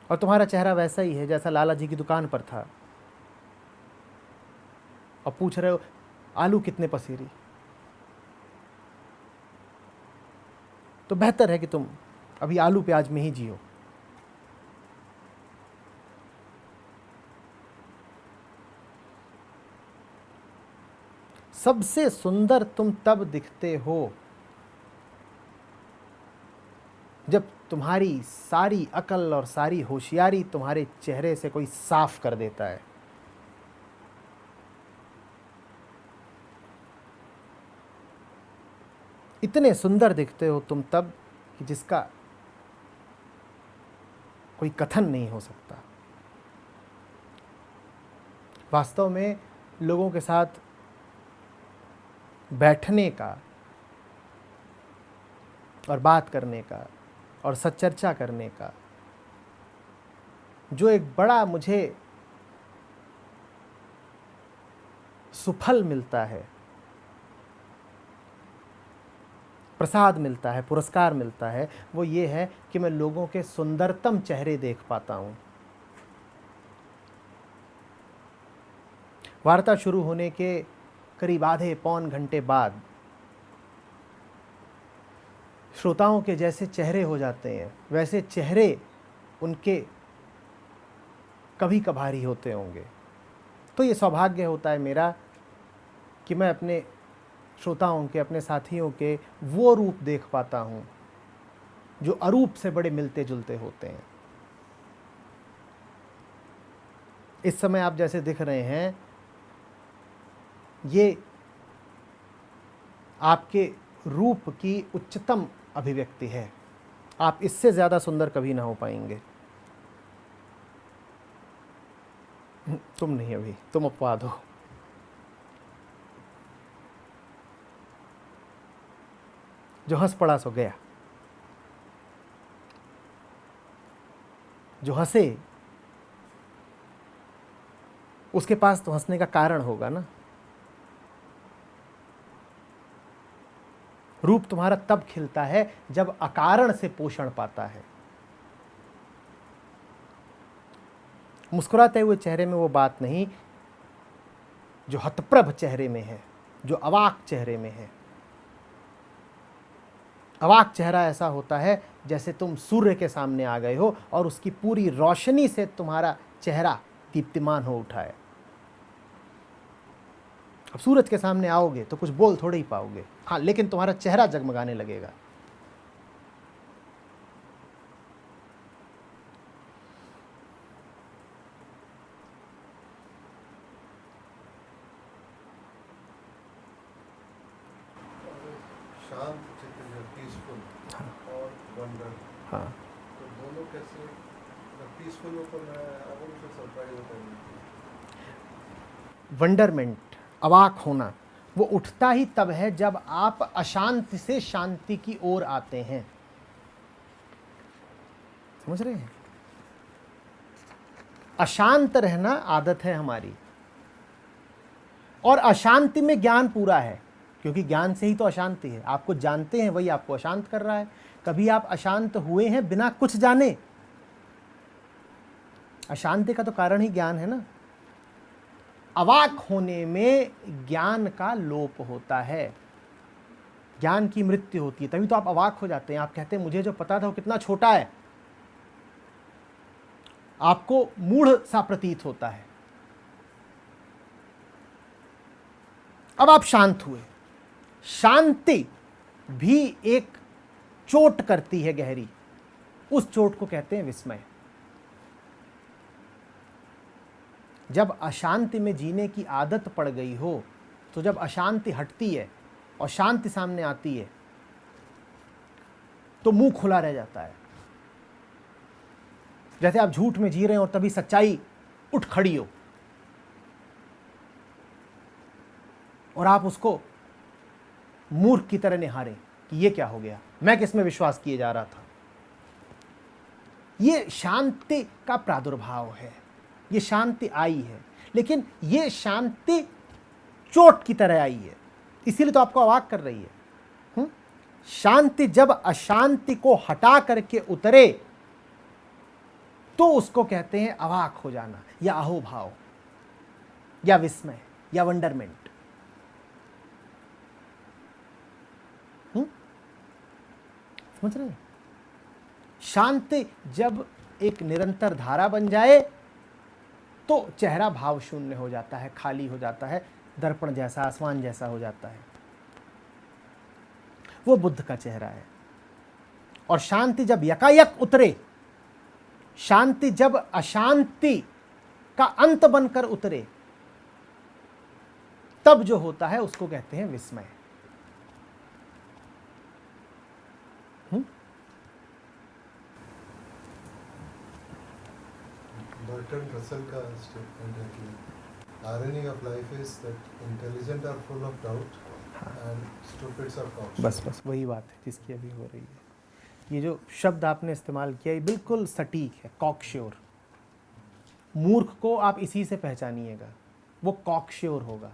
और तुम्हारा चेहरा वैसा ही है जैसा लाला जी की दुकान पर था, और पूछ रहे हो आलू कितने पसेरी। तो बेहतर है कि तुम अभी आलू प्याज में ही जियो। सबसे सुंदर तुम तब दिखते हो जब तुम्हारी सारी अकल और सारी होशियारी तुम्हारे चेहरे से कोई साफ कर देता है। इतने सुंदर दिखते हो तुम तब कि जिसका कोई कथन नहीं हो सकता। वास्तव में लोगों के साथ बैठने का और बात करने का और सच्चर्चा करने का जो एक बड़ा मुझे सुफल मिलता है, प्रसाद मिलता है, पुरस्कार मिलता है, वो ये है कि मैं लोगों के सुंदरतम चेहरे देख पाता हूँ। वार्ता शुरू होने के करीब आधे पौन घंटे बाद श्रोताओं के जैसे चेहरे हो जाते हैं, वैसे चेहरे उनके कभी कभार ही होते होंगे। तो ये सौभाग्य होता है मेरा कि मैं अपने श्रोताओं के, अपने साथियों के वो रूप देख पाता हूँ जो अरूप से बड़े मिलते जुलते होते हैं। इस समय आप जैसे दिख रहे हैं, ये आपके रूप की उच्चतम अभिव्यक्ति है। आप इससे ज़्यादा सुंदर कभी ना हो पाएंगे। तुम नहीं, अभी तुम अपवाद हो। जो हंस पड़ा सो गया, जो हंसे उसके पास तो हंसने का कारण होगा ना। रूप तुम्हारा तब खिलता है जब अकारण से पोषण पाता है। मुस्कुराते हुए चेहरे में वो बात नहीं जो हतप्रभ चेहरे में है, जो अवाक चेहरे में है। अवाक चेहरा ऐसा होता है जैसे तुम सूर्य के सामने आ गए हो और उसकी पूरी रोशनी से तुम्हारा चेहरा दीप्तिमान हो उठा है। अब सूरज के सामने आओगे तो कुछ बोल थोड़े ही पाओगे, हाँ, लेकिन तुम्हारा चेहरा जगमगाने लगेगा। शांत चित्त जो पीसफुल और वंडर, हाँ, तो दोनों कैसे पीसफुल ऊपर अब उनसे सरप्राइज होता है। वंडरमेंट, अवाक होना, वो उठता ही तब है जब आप अशांति से शांति की ओर आते हैं। समझ रहे हैं? अशांत रहना आदत है हमारी, और अशांति में ज्ञान पूरा है, क्योंकि ज्ञान से ही तो अशांति है। आपको जानते हैं वही आपको अशांत कर रहा है। कभी आप अशांत हुए हैं बिना कुछ जाने? अशांति का तो कारण ही ज्ञान है ना। अवाक होने में ज्ञान का लोप होता है, ज्ञान की मृत्यु होती है, तभी तो आप अवाक हो जाते हैं। आप कहते हैं मुझे जो पता था वो कितना छोटा है। आपको मूढ़ सा प्रतीत होता है। अब आप शांत हुए। शांति भी एक चोट करती है गहरी, उस चोट को कहते हैं विस्मय। जब अशांति में जीने की आदत पड़ गई हो, तो जब अशांति हटती है और शांति सामने आती है, तो मुंह खुला रह जाता है। जैसे आप झूठ में जी रहे हो और तभी सच्चाई उठ खड़ी हो और आप उसको मूर्ख की तरह निहारें कि ये क्या हो गया, मैं किस में विश्वास किए जा रहा था। ये शांति का प्रादुर्भाव है, ये शांति आई है, लेकिन ये शांति चोट की तरह आई है, इसीलिए तो आपको अवाक कर रही है। शांति जब अशांति को हटा करके उतरे तो उसको कहते हैं अवाक हो जाना, या अहोभाव, या विस्मय, या वंडरमेंट। समझ रहे हैं? शांति जब एक निरंतर धारा बन जाए तो चेहरा भाव शून्य हो जाता है, खाली हो जाता है, दर्पण जैसा, आसमान जैसा हो जाता है। वो बुद्ध का चेहरा है। और शांति जब यकायक उतरे, शांति जब अशांति का अंत बनकर उतरे, तब जो होता है उसको कहते हैं विस्मय। बर्टन रसल का स्टेटमेंट है कि irony of life is that intelligent are full of doubt and stupids are cocksure. बस वही बात है जिसकी अभी हो रही है। ये जो शब्द आपने इस्तेमाल किया ये बिल्कुल सटीक है, कॉकश्योर। मूर्ख को आप इसी से पहचानिएगा, वो कॉकश्योर होगा,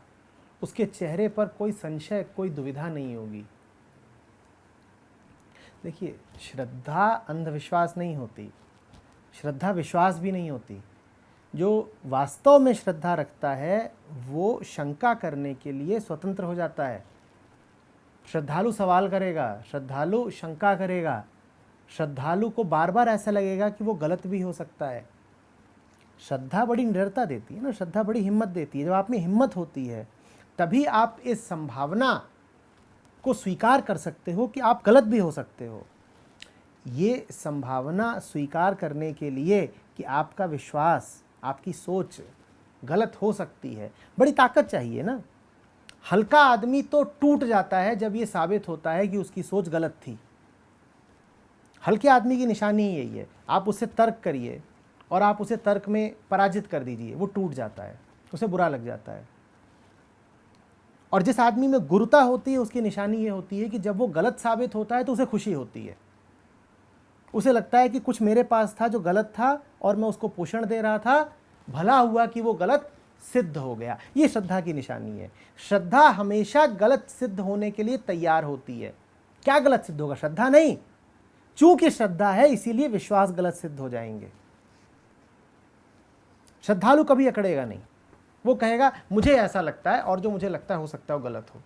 उसके चेहरे पर कोई संशय, कोई दुविधा नहीं होगी। देखिए, श्रद्धा अंधविश्वास नहीं होती, श्रद्धा विश्वास भी नहीं होती। जो वास्तव में श्रद्धा रखता है वो शंका करने के लिए स्वतंत्र हो जाता है। श्रद्धालु सवाल करेगा, श्रद्धालु शंका करेगा, श्रद्धालु को बार बार ऐसा लगेगा कि वो गलत भी हो सकता है। श्रद्धा बड़ी निडरता देती है ना, श्रद्धा बड़ी हिम्मत देती है। जब आप में हिम्मत होती है तभी आप इस संभावना को स्वीकार कर सकते हो कि आप गलत भी हो सकते हो। ये संभावना स्वीकार करने के लिए कि आपका विश्वास, आपकी सोच गलत हो सकती है, बड़ी ताकत चाहिए ना। हल्का आदमी तो टूट जाता है जब ये साबित होता है कि उसकी सोच गलत थी। हल्के आदमी की निशानी ही यही है। आप उससे तर्क करिए और आप उसे तर्क में पराजित कर दीजिए, वो टूट जाता है, उसे बुरा लग जाता है। और जिस आदमी में गुरुता होती है उसकी निशानी ये होती है कि जब वो गलत साबित होता है तो उसे खुशी होती है। उसे लगता है कि कुछ मेरे पास था जो गलत था और मैं उसको पोषण दे रहा था, भला हुआ कि वो गलत सिद्ध हो गया। ये श्रद्धा की निशानी है। श्रद्धा हमेशा गलत सिद्ध होने के लिए तैयार होती है। क्या गलत सिद्ध होगा? श्रद्धा नहीं। चूंकि श्रद्धा है इसीलिए विश्वास गलत सिद्ध हो जाएंगे। श्रद्धालु कभी अकड़ेगा नहीं, वो कहेगा मुझे ऐसा लगता है और जो मुझे लगता है हो सकता है वो गलत हो।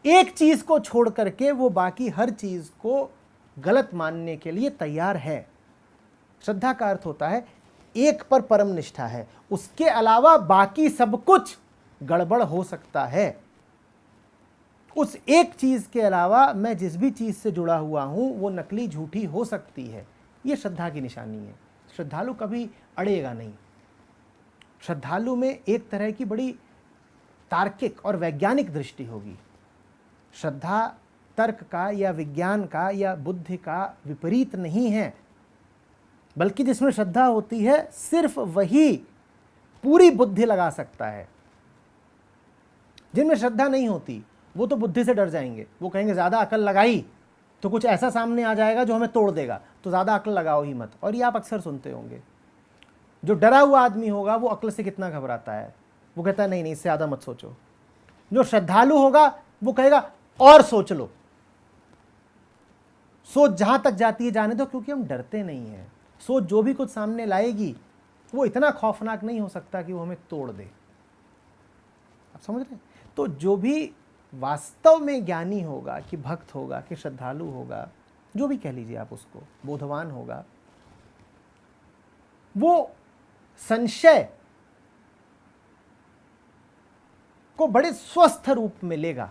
एक चीज को छोड़ करके वो बाकी हर चीज को गलत मानने के लिए तैयार है। श्रद्धा का अर्थ होता है एक पर परम निष्ठा है, उसके अलावा बाकी सब कुछ गड़बड़ हो सकता है। उस एक चीज के अलावा मैं जिस भी चीज से जुड़ा हुआ हूं वो नकली, झूठी हो सकती है। ये श्रद्धा की निशानी है। श्रद्धालु कभी अड़ेगा नहीं। श्रद्धालु में एक तरह की बड़ी तार्किक और वैज्ञानिक दृष्टि होगी। श्रद्धा तर्क का या विज्ञान का या बुद्धि का विपरीत नहीं है, बल्कि जिसमें श्रद्धा होती है सिर्फ वही पूरी बुद्धि लगा सकता है। जिनमें श्रद्धा नहीं होती वो तो बुद्धि से डर जाएंगे। वो कहेंगे ज़्यादा अकल लगाई तो कुछ ऐसा सामने आ जाएगा जो हमें तोड़ देगा, तो ज़्यादा अकल लगाओ ही मत। और ये आप अक्सर सुनते होंगे। जो डरा हुआ आदमी होगा वो अकल से कितना घबराता है, वो कहता है नहीं नहीं इससे ज़्यादा मत सोचो। जो श्रद्धालु होगा वो कहेगा और सोच लो, सोच जहां तक जाती है जाने दो, क्योंकि हम डरते नहीं हैं। सोच जो भी कुछ सामने लाएगी वो इतना खौफनाक नहीं हो सकता कि वो हमें तोड़ दे। आप समझ रहे हैं? तो जो भी वास्तव में ज्ञानी होगा, कि भक्त होगा, कि श्रद्धालु होगा, जो भी कह लीजिए आप उसको, बोधवान होगा, वो संशय को बड़े स्वस्थ रूप में लेगा।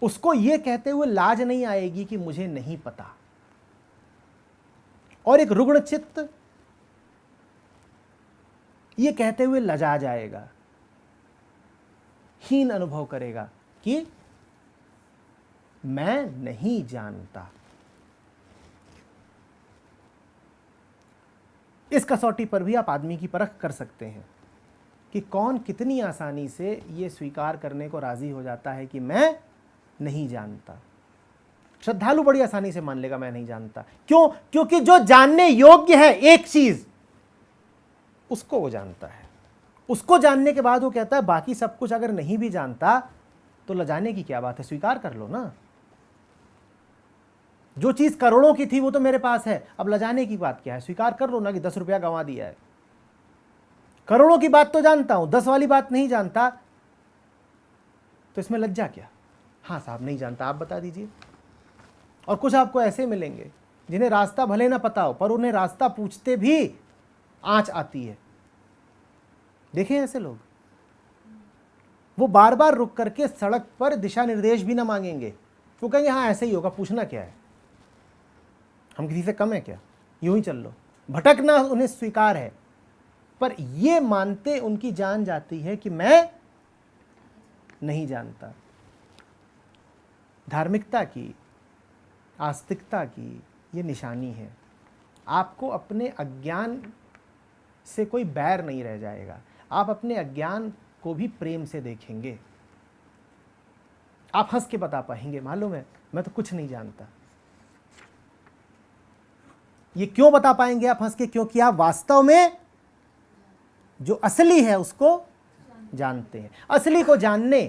उसको यह कहते हुए लाज नहीं आएगी कि मुझे नहीं पता। और एक रुग्ण चित्त यह कहते हुए लजा जाएगा, हीन अनुभव करेगा कि मैं नहीं जानता। इस कसौटी पर भी आप आदमी की परख कर सकते हैं कि कौन कितनी आसानी से यह स्वीकार करने को राजी हो जाता है कि मैं नहीं जानता। श्रद्धालु बड़ी आसानी से मान लेगा मैं नहीं जानता। क्यों? क्योंकि जो जानने योग्य है एक चीज, उसको वो जानता है। उसको जानने के बाद वो कहता है बाकी सब कुछ अगर नहीं भी जानता तो लजाने की क्या बात है, स्वीकार कर लो ना। जो चीज करोड़ों की थी वो तो मेरे पास है, अब लजाने की बात क्या है, स्वीकार कर लो ना कि 10 रुपया गंवा दिया है। करोड़ों की बात तो जानता हूं, 10 वाली बात नहीं जानता, तो इसमें लज्जा क्या? हाँ साहब नहीं जानता, आप बता दीजिए। और कुछ आपको ऐसे मिलेंगे जिन्हें रास्ता भले ना पता हो, पर उन्हें रास्ता पूछते भी आंच आती है। देखें ऐसे लोग, वो बार बार रुक करके सड़क पर दिशा निर्देश भी ना मांगेंगे। वो कहेंगे हाँ ऐसे ही होगा, पूछना क्या है, हम किसी से कम है क्या, यूं ही चल लो। भटकना उन्हें स्वीकार है, पर ये मानते उनकी जान जाती है कि मैं नहीं जानता। धार्मिकता की, आस्तिकता की ये निशानी है। आपको अपने अज्ञान से कोई बैर नहीं रह जाएगा। आप अपने अज्ञान को भी प्रेम से देखेंगे। आप हंस के बता पाएंगे मालूम है मैं तो कुछ नहीं जानता। ये क्यों बता पाएंगे आप हंस के? क्योंकि आप वास्तव में जो असली है उसको जानते हैं। असली को जानने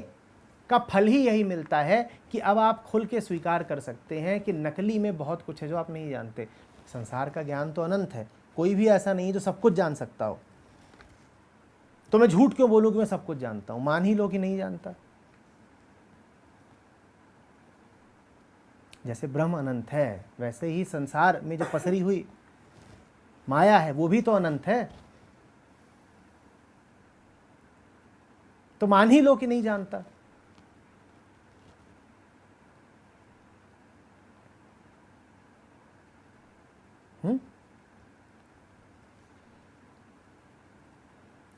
का फल ही यही मिलता है कि अब आप खुल के स्वीकार कर सकते हैं कि नकली में बहुत कुछ है जो आप नहीं जानते। संसार का ज्ञान तो अनंत है, कोई भी ऐसा नहीं जो सब कुछ जान सकता हो। तो मैं झूठ क्यों बोलूं कि मैं सब कुछ जानता हूं? मान ही लो कि नहीं जानता। जैसे ब्रह्म अनंत है, वैसे ही संसार में जो पसरी हुई माया है वो भी तो अनंत है। तो मान ही लो कि नहीं जानता।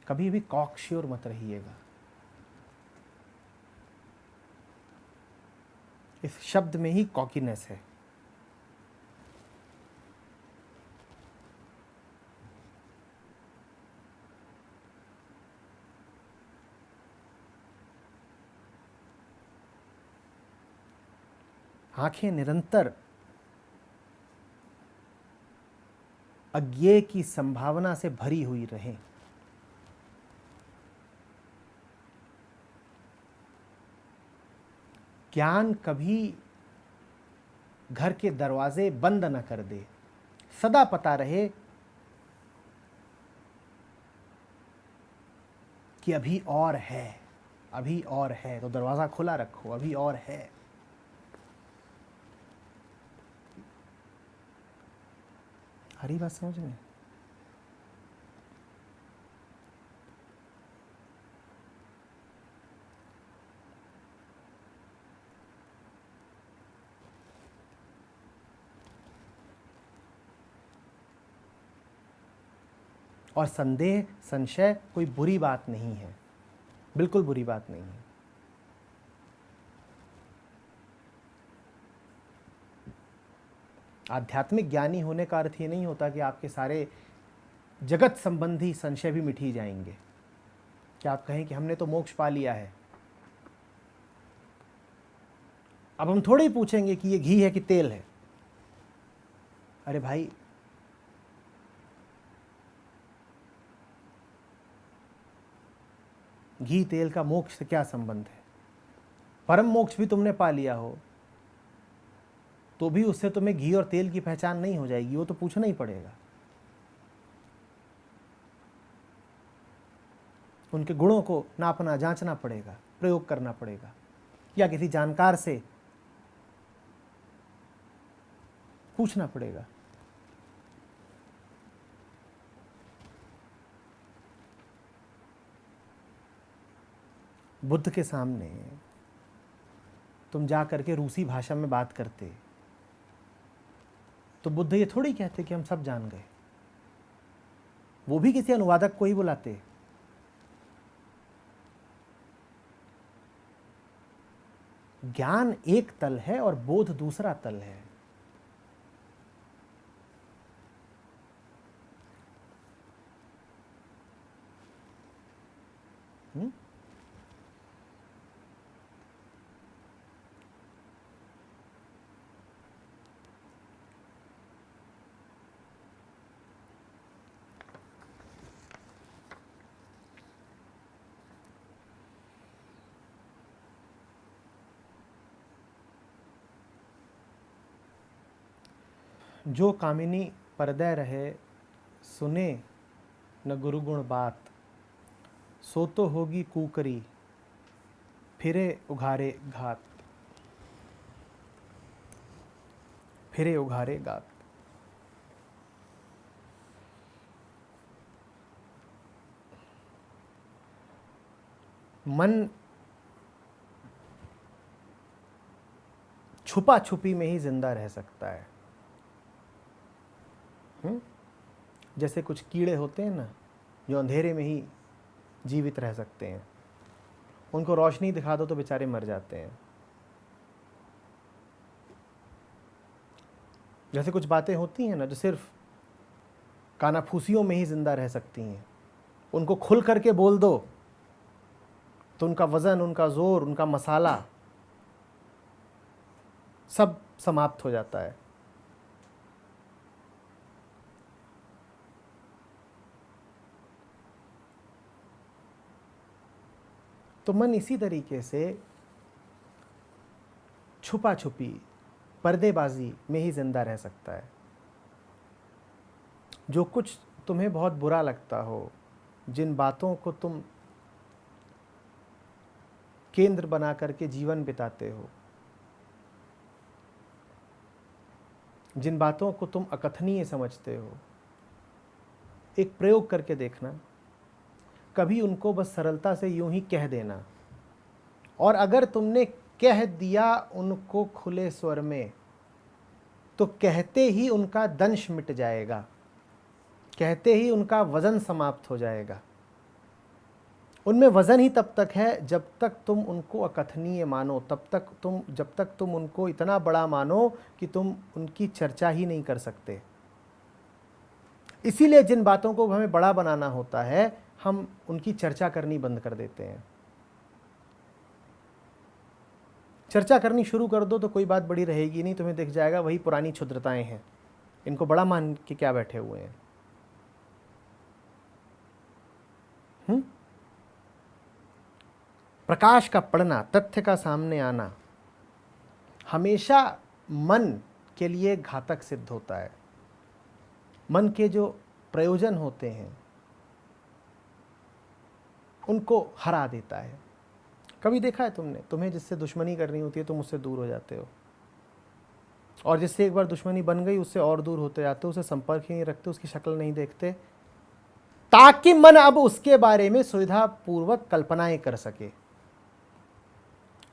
कभी भी कॉकश्योर मत रहिएगा। इस शब्द में ही कॉकीनेस है। आंखें निरंतर अज्ञेय की संभावना से भरी हुई रहें। ज्ञान कभी घर के दरवाजे बंद न कर दे। सदा पता रहे कि अभी और है, अभी और है, तो दरवाजा खुला रखो, अभी और है। हरी बात समझ में? और संदेह, संशय कोई बुरी बात नहीं है, बिल्कुल बुरी बात नहीं है। आध्यात्मिक ज्ञानी होने का अर्थ ये नहीं होता कि आपके सारे जगत संबंधी संशय भी मिट ही जाएंगे, कि आप कहें कि हमने तो मोक्ष पा लिया है। अब हम थोड़ी पूछेंगे कि ये घी है कि तेल है। अरे भाई, घी तेल का मोक्ष से क्या संबंध है? परम मोक्ष भी तुमने पा लिया हो तो भी उससे तुम्हें घी और तेल की पहचान नहीं हो जाएगी, वो तो पूछना ही पड़ेगा। उनके गुणों को नापना, जांचना पड़ेगा, प्रयोग करना पड़ेगा, या किसी जानकार से पूछना पड़ेगा। बुद्ध के सामने तुम जा करके रूसी भाषा में बात करते तो बुद्ध ये थोड़ी कहते कि हम सब जान गए, वो भी किसी अनुवादक को ही बुलाते। ज्ञान एक तल है और बोध दूसरा तल है। जो कामिनी पर्दे रहे सुने न गुरुगुण बात, सो तो होगी कूकरी फिरे उघारे घात, फिरे उघारे गात। मन छुपा छुपी में ही जिंदा रह सकता है। जैसे कुछ कीड़े होते हैं ना, जो अंधेरे में ही जीवित रह सकते हैं, उनको रोशनी दिखा दो तो बेचारे मर जाते हैं। जैसे कुछ बातें होती हैं ना, जो सिर्फ कानाफूसियों में ही जिंदा रह सकती हैं, उनको खुल करके बोल दो तो उनका वजन, उनका जोर, उनका मसाला सब समाप्त हो जाता है। तो मन इसी तरीके से छुपा छुपी पर्देबाजी में ही जिंदा रह सकता है। जो कुछ तुम्हें बहुत बुरा लगता हो, जिन बातों को तुम केंद्र बना करके जीवन बिताते हो, जिन बातों को तुम अकथनीय समझते हो, एक प्रयोग करके देखना। कभी उनको बस सरलता से यूं ही कह देना, और अगर तुमने कह दिया उनको खुले स्वर में, तो कहते ही उनका दंश मिट जाएगा, कहते ही उनका वजन समाप्त हो जाएगा। उनमें वजन ही तब तक है जब तक तुम उनको अकथनीय मानो, जब तक तुम उनको इतना बड़ा मानो कि तुम उनकी चर्चा ही नहीं कर सकते। इसीलिए जिन बातों को हमें बड़ा बनाना होता है, हम उनकी चर्चा करनी बंद कर देते हैं। चर्चा करनी शुरू कर दो तो कोई बात बड़ी रहेगी नहीं, तुम्हें दिख जाएगा वही पुरानी क्षुद्रताएं हैं, इनको बड़ा मान के क्या बैठे हुए हैं। प्रकाश का पड़ना, तथ्य का सामने आना हमेशा मन के लिए घातक सिद्ध होता है। मन के जो प्रयोजन होते हैं उनको हरा देता है। कभी देखा है तुमने, तुम्हें जिससे दुश्मनी करनी होती है तुम उससे दूर हो जाते हो, और जिससे एक बार दुश्मनी बन गई उससे और दूर होते जाते हो, उससे संपर्क ही नहीं रखते, उसकी शक्ल नहीं देखते, ताकि मन अब उसके बारे में सुविधापूर्वक कल्पनाएं कर सके।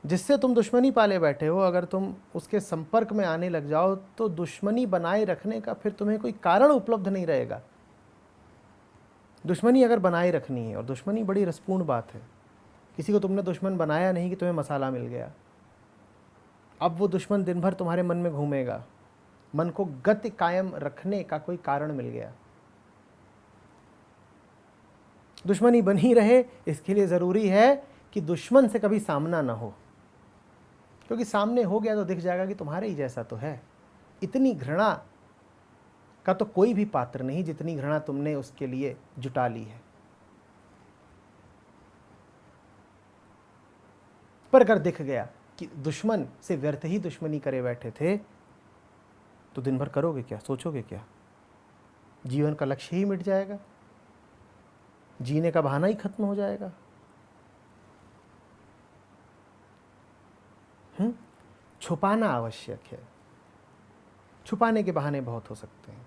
जिससे तुम दुश्मनी पाले बैठे हो, अगर तुम उसके संपर्क में आने लग जाओ तो दुश्मनी बनाए रखने का फिर तुम्हें कोई कारण उपलब्ध नहीं रहेगा। दुश्मनी अगर बनाए रखनी है, और दुश्मनी बड़ी रसपूर्ण बात है, किसी को तुमने दुश्मन बनाया नहीं कि तुम्हें मसाला मिल गया, अब वो दुश्मन दिन भर तुम्हारे मन में घूमेगा, मन को गति कायम रखने का कोई कारण मिल गया। दुश्मनी बनी रहे इसके लिए ज़रूरी है कि दुश्मन से कभी सामना ना हो, क्योंकि सामने हो गया तो दिख जाएगा कि तुम्हारे ही जैसा तो है। इतनी घृणा का तो कोई भी पात्र नहीं जितनी घृणा तुमने उसके लिए जुटा ली है। पर अगर दिख गया कि दुश्मन से व्यर्थ ही दुश्मनी करे बैठे थे, तो दिन भर करोगे क्या, सोचोगे क्या? जीवन का लक्ष्य ही मिट जाएगा, जीने का बहाना ही खत्म हो जाएगा। छुपाना आवश्यक है। छुपाने के बहाने बहुत हो सकते हैं।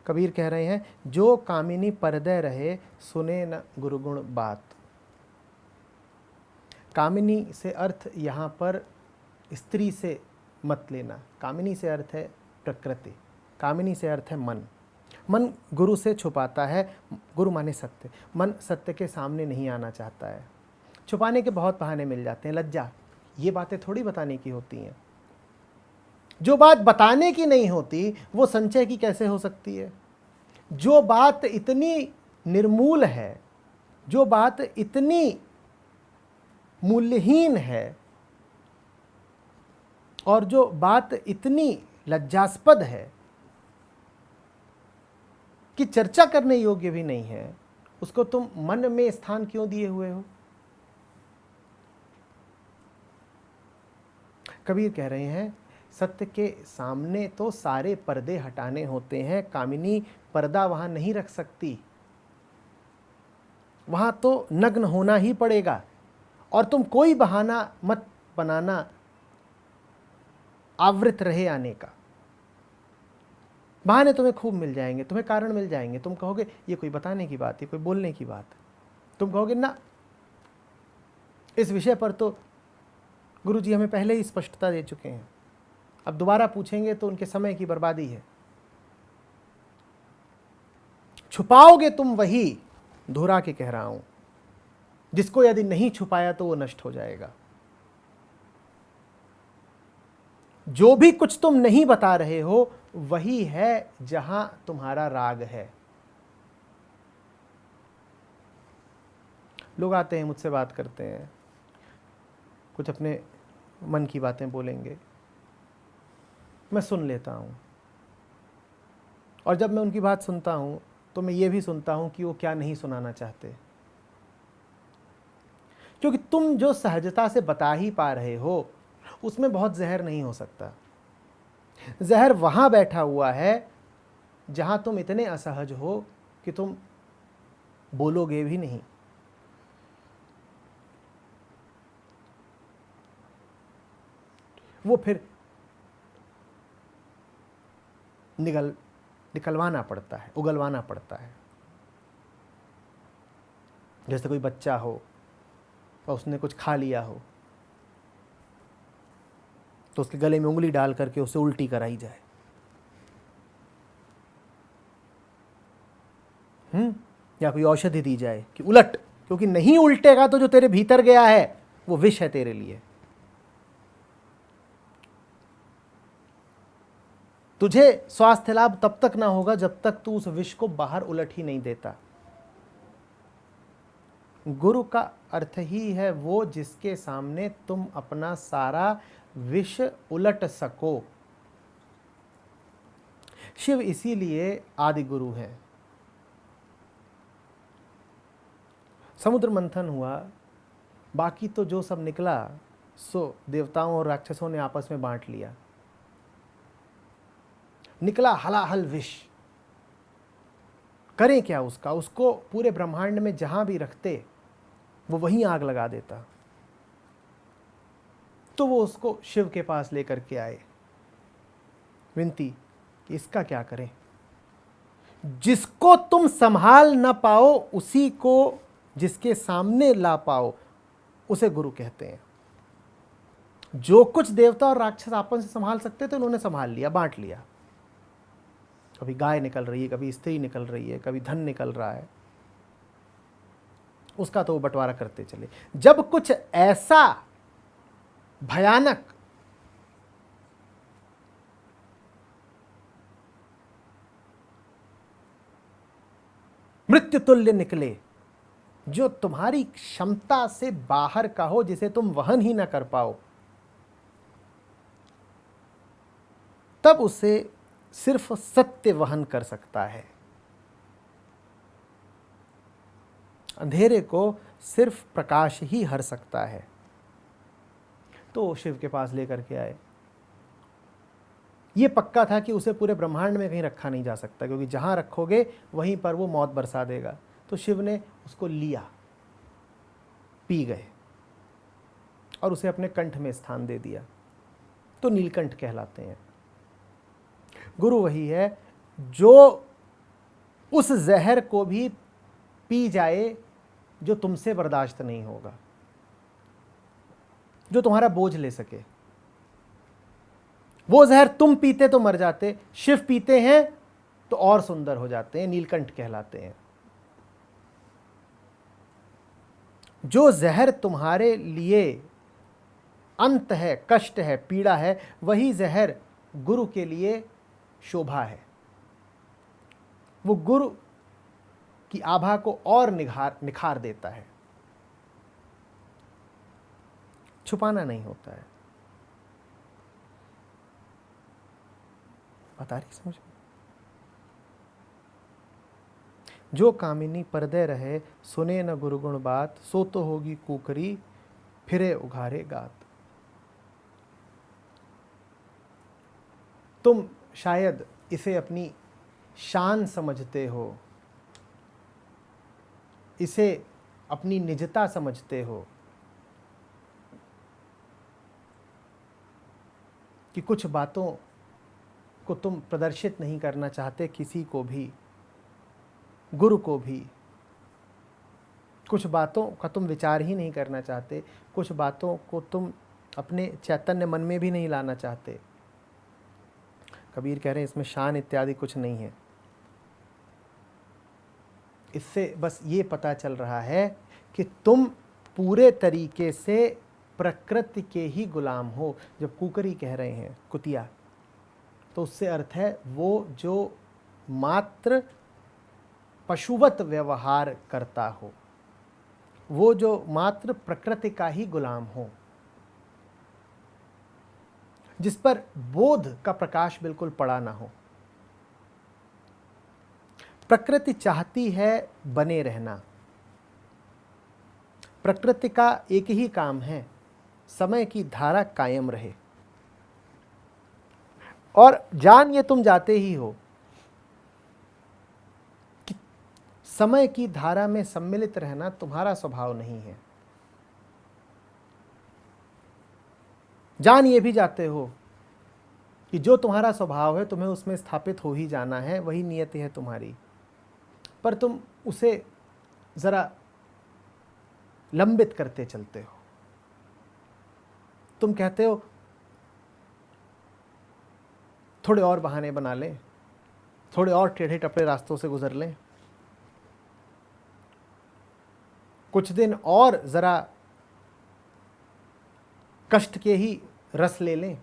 कबीर कह रहे हैं, जो कामिनी पर्दे रहे सुने न गुरुगुण बात। कामिनी से अर्थ यहाँ पर स्त्री से मत लेना। कामिनी से अर्थ है प्रकृति, कामिनी से अर्थ है मन। मन गुरु से छुपाता है। गुरु माने सत्य। मन सत्य के सामने नहीं आना चाहता है। छुपाने के बहुत बहाने मिल जाते हैं। लज्जा, ये बातें थोड़ी बताने की होती हैं। जो बात बताने की नहीं होती वो संचय की कैसे हो सकती है? जो बात इतनी निर्मूल है, जो बात इतनी मूल्यहीन है, और जो बात इतनी लज्जास्पद है कि चर्चा करने योग्य भी नहीं है, उसको तुम मन में स्थान क्यों दिए हुए हो? कबीर कह रहे हैं सत्य के सामने तो सारे पर्दे हटाने होते हैं। कामिनी पर्दा वहां नहीं रख सकती, वहां तो नग्न होना ही पड़ेगा। और तुम कोई बहाना मत बनाना आवृत रहे आने का। बहाने तुम्हें खूब मिल जाएंगे, तुम्हें कारण मिल जाएंगे। तुम कहोगे ये कोई बताने की बात है, कोई बोलने की बात है। तुम कहोगे ना, इस विषय पर तो गुरुजी हमें पहले ही स्पष्टता दे चुके हैं, अब दोबारा पूछेंगे तो उनके समय की बर्बादी है। छुपाओगे तुम वही, दोहरा के कह रहा हूं, जिसको यदि नहीं छुपाया तो वो नष्ट हो जाएगा। जो भी कुछ तुम नहीं बता रहे हो वही है जहां तुम्हारा राग है। लोग आते हैं, मुझसे बात करते हैं, कुछ अपने मन की बातें बोलेंगे, मैं सुन लेता हूं। और जब मैं उनकी बात सुनता हूं तो मैं ये भी सुनता हूं कि वो क्या नहीं सुनाना चाहते। क्योंकि तुम जो सहजता से बता ही पा रहे हो उसमें बहुत जहर नहीं हो सकता। जहर वहां बैठा हुआ है जहां तुम इतने असहज हो कि तुम बोलोगे भी नहीं। वो फिर निकलवाना पड़ता है, उगलवाना पड़ता है। जैसे कोई बच्चा हो और उसने कुछ खा लिया हो तो उसके गले में उंगली डाल करके उसे उल्टी कराई जाए। या कोई औषधि दी जाए कि उलट, क्योंकि नहीं उल्टेगा तो जो तेरे भीतर गया है वो विष है तेरे लिए। तुझे स्वास्थ्य लाभ तब तक ना होगा जब तक तू उस विष को बाहर उलट ही नहीं देता। गुरु का अर्थ ही है वो जिसके सामने तुम अपना सारा विष उलट सको। शिव इसीलिए आदि गुरु है। समुद्र मंथन हुआ, बाकी तो जो सब निकला सो देवताओं और राक्षसों ने आपस में बांट लिया। निकला हलाहल विष। करें क्या उसका? उसको पूरे ब्रह्मांड में जहां भी रखते वो वहीं आग लगा देता। तो वो उसको शिव के पास लेकर के आए, विनती कि इसका क्या करें। जिसको तुम संभाल ना पाओ उसी को जिसके सामने ला पाओ उसे गुरु कहते हैं। जो कुछ देवता और राक्षस आपस से संभाल सकते थे उन्होंने संभाल लिया, बांट लिया। कभी गाय निकल रही है, कभी स्त्री निकल रही है, कभी धन निकल रहा है, उसका तो वो बंटवारा करते चले। जब कुछ ऐसा भयानक मृत्युतुल्य निकले, जो तुम्हारी क्षमता से बाहर का हो, जिसे तुम वहन ही ना कर पाओ, तब उसे सिर्फ सत्य वहन कर सकता है। अंधेरे को सिर्फ प्रकाश ही हर सकता है। तो शिव के पास लेकर के आए। ये पक्का था कि उसे पूरे ब्रह्मांड में कहीं रखा नहीं जा सकता, क्योंकि जहां रखोगे वहीं पर वो मौत बरसा देगा। तो शिव ने उसको लिया, पी गए और उसे अपने कंठ में स्थान दे दिया। तो नीलकंठ कहलाते हैं। गुरु वही है जो उस जहर को भी पी जाए जो तुमसे बर्दाश्त नहीं होगा। जो तुम्हारा बोझ ले सके। वो जहर तुम पीते तो मर जाते, शिव पीते हैं तो और सुंदर हो जाते हैं, नीलकंठ कहलाते हैं। जो जहर तुम्हारे लिए अंत है, कष्ट है, पीड़ा है, वही जहर गुरु के लिए शोभा है। वो गुरु की आभा को और निखार देता है। छुपाना नहीं होता है। बता रही समझ में? जो कामिनी पर्दे रहे, सुने न गुरुगुण बात, सो तो होगी कुकरी, फिरे उघारे गात। तुम शायद इसे अपनी शान समझते हो, इसे अपनी निजता समझते हो कि कुछ बातों को तुम प्रदर्शित नहीं करना चाहते किसी को भी, गुरु को भी। कुछ बातों का तुम विचार ही नहीं करना चाहते, कुछ बातों को तुम अपने चैतन्य मन में भी नहीं लाना चाहते। कबीर कह रहे हैं इसमें शान इत्यादि कुछ नहीं है। इससे बस ये पता चल रहा है कि तुम पूरे तरीके से प्रकृति के ही गुलाम हो। जब कुकरी कह रहे हैं, कुतिया, तो उससे अर्थ है वो जो मात्र पशुवत व्यवहार करता हो, वो जो मात्र प्रकृति का ही गुलाम हो, जिस पर बोध का प्रकाश बिल्कुल पड़ा ना हो। प्रकृति चाहती है बने रहना। प्रकृति का एक ही काम है, समय की धारा कायम रहे। और जान ये तुम जाते ही हो कि समय की धारा में सम्मिलित रहना तुम्हारा स्वभाव नहीं है। जान ये भी जाते हो कि जो तुम्हारा स्वभाव है तुम्हें उसमें स्थापित हो ही जाना है, वही नियति है तुम्हारी। पर तुम उसे जरा लंबित करते चलते हो। तुम कहते हो थोड़े और बहाने बना लें, थोड़े और टेढ़े टपड़े रास्तों से गुजर लें, कुछ दिन और जरा कष्ट के ही रस ले लें।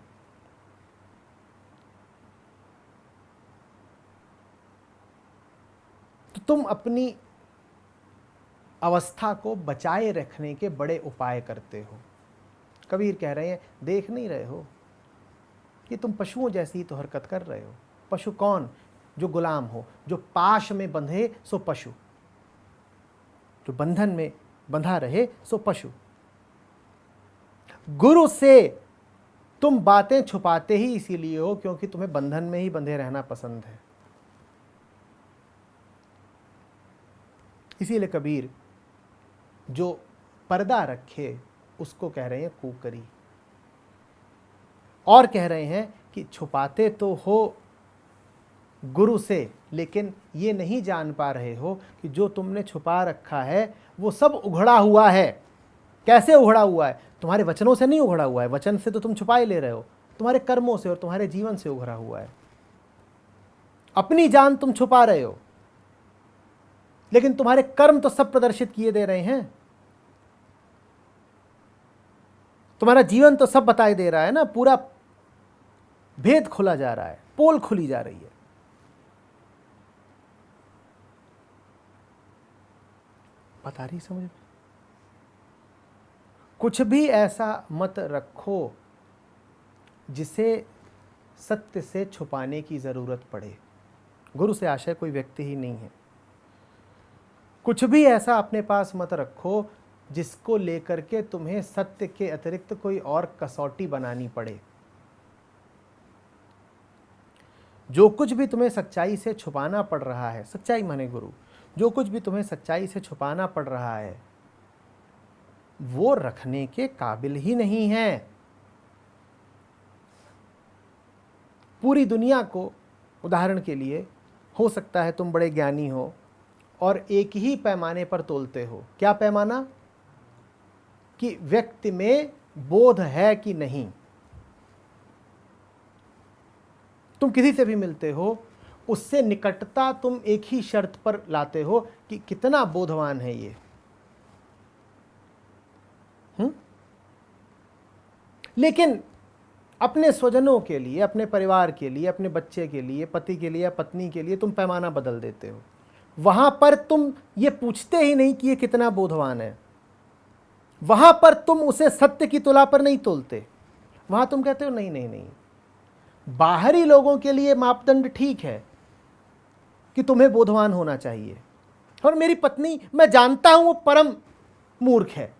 तो तुम अपनी अवस्था को बचाए रखने के बड़े उपाय करते हो। कबीर कह रहे हैं देख नहीं रहे हो कि तुम पशुओं जैसी तो हरकत कर रहे हो। पशु कौन? जो गुलाम हो, जो पाश में बंधे सो पशु, जो बंधन में बंधा रहे सो पशु। गुरु से तुम बातें छुपाते ही इसीलिए हो क्योंकि तुम्हें बंधन में ही बंधे रहना पसंद है। इसीलिए कबीर जो पर्दा रखे उसको कह रहे हैं कुकरी। और कह रहे हैं कि छुपाते तो हो गुरु से, लेकिन ये नहीं जान पा रहे हो कि जो तुमने छुपा रखा है वो सब उघड़ा हुआ है। कैसे उघड़ा हुआ है? तुम्हारे वचनों से नहीं उघड़ा हुआ है, वचन से तो तुम छुपा ही ले रहे हो, तुम्हारे कर्मों से और तुम्हारे जीवन से उघड़ा हुआ है। अपनी जान तुम छुपा रहे हो, लेकिन तुम्हारे कर्म तो सब प्रदर्शित किए दे रहे हैं। तुम्हारा जीवन तो सब बताई दे रहा है ना, पूरा भेद खुला जा रहा है, पोल खुली जा रही है। बता रही समझ में? कुछ भी ऐसा मत रखो जिसे सत्य से छुपाने की जरूरत पड़े। गुरु से आशय कोई व्यक्ति ही नहीं है। कुछ भी ऐसा अपने पास मत रखो जिसको लेकर के तुम्हें सत्य के अतिरिक्त कोई और कसौटी बनानी पड़े। जो कुछ भी तुम्हें सच्चाई से छुपाना पड़ रहा है, सच्चाई माने गुरु, जो कुछ भी तुम्हें सच्चाई से छुपाना पड़ रहा है वो रखने के काबिल ही नहीं है। पूरी दुनिया को, उदाहरण के लिए, हो सकता है तुम बड़े ज्ञानी हो और एक ही पैमाने पर तोलते हो। क्या पैमाना? कि व्यक्ति में बोध है कि नहीं। तुम किसी से भी मिलते हो, उससे निकटता तुम एक ही शर्त पर लाते हो कि कितना बोधवान है ये। लेकिन अपने स्वजनों के लिए, अपने परिवार के लिए, अपने बच्चे के लिए, पति के लिए या पत्नी के लिए तुम पैमाना बदल देते हो। वहां पर तुम ये पूछते ही नहीं कि ये कितना बोधवान है। वहां पर तुम उसे सत्य की तुला पर नहीं तोलते। वहां तुम कहते हो नहीं नहीं नहीं, बाहरी लोगों के लिए मापदंड ठीक है कि तुम्हें बोधवान होना चाहिए, और मेरी पत्नी, मैं जानता हूं वो परम मूर्ख है,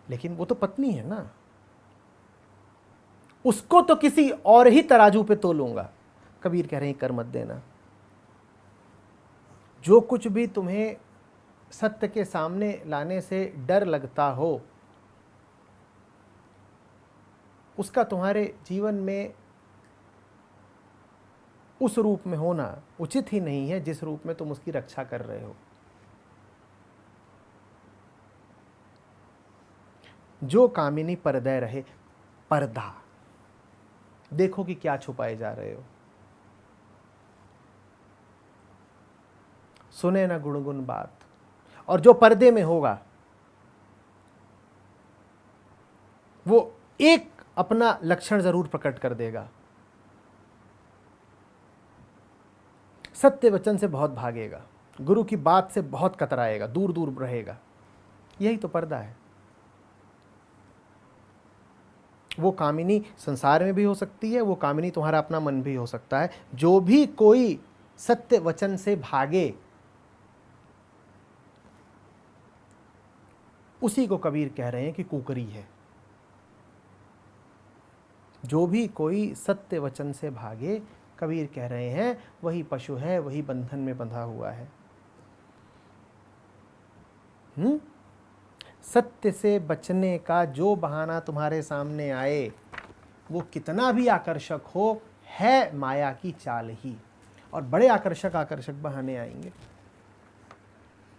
लेकिन वो तो पत्नी है ना, उसको तो किसी और ही तराजू पे तोलूंगा। कबीर कह रहे हैं कर मत देना। जो कुछ भी तुम्हें सत्य के सामने लाने से डर लगता हो, उसका तुम्हारे जीवन में उस रूप में होना उचित ही नहीं है जिस रूप में तुम उसकी रक्षा कर रहे हो। जो कामिनी परदय रहे, पर्दा, देखो कि क्या छुपाए जा रहे हो। सुने ना गुणगुण बात, और जो पर्दे में होगा वो एक अपना लक्षण जरूर प्रकट कर देगा। सत्य वचन से बहुत भागेगा, गुरु की बात से बहुत कतराएगा, दूर दूर रहेगा। यही तो पर्दा है। वो कामिनी संसार में भी हो सकती है, वो कामिनी तुम्हारा अपना मन भी हो सकता है। जो भी कोई सत्य वचन से भागे, उसी को कबीर कह रहे हैं कि कुकरी है। जो भी कोई सत्य वचन से भागे, कबीर कह रहे हैं वही पशु है, वही बंधन में बंधा हुआ है। सत्य से बचने का जो बहाना तुम्हारे सामने आए, वो कितना भी आकर्षक हो, है माया की चाल ही। और बड़े आकर्षक बहाने आएंगे।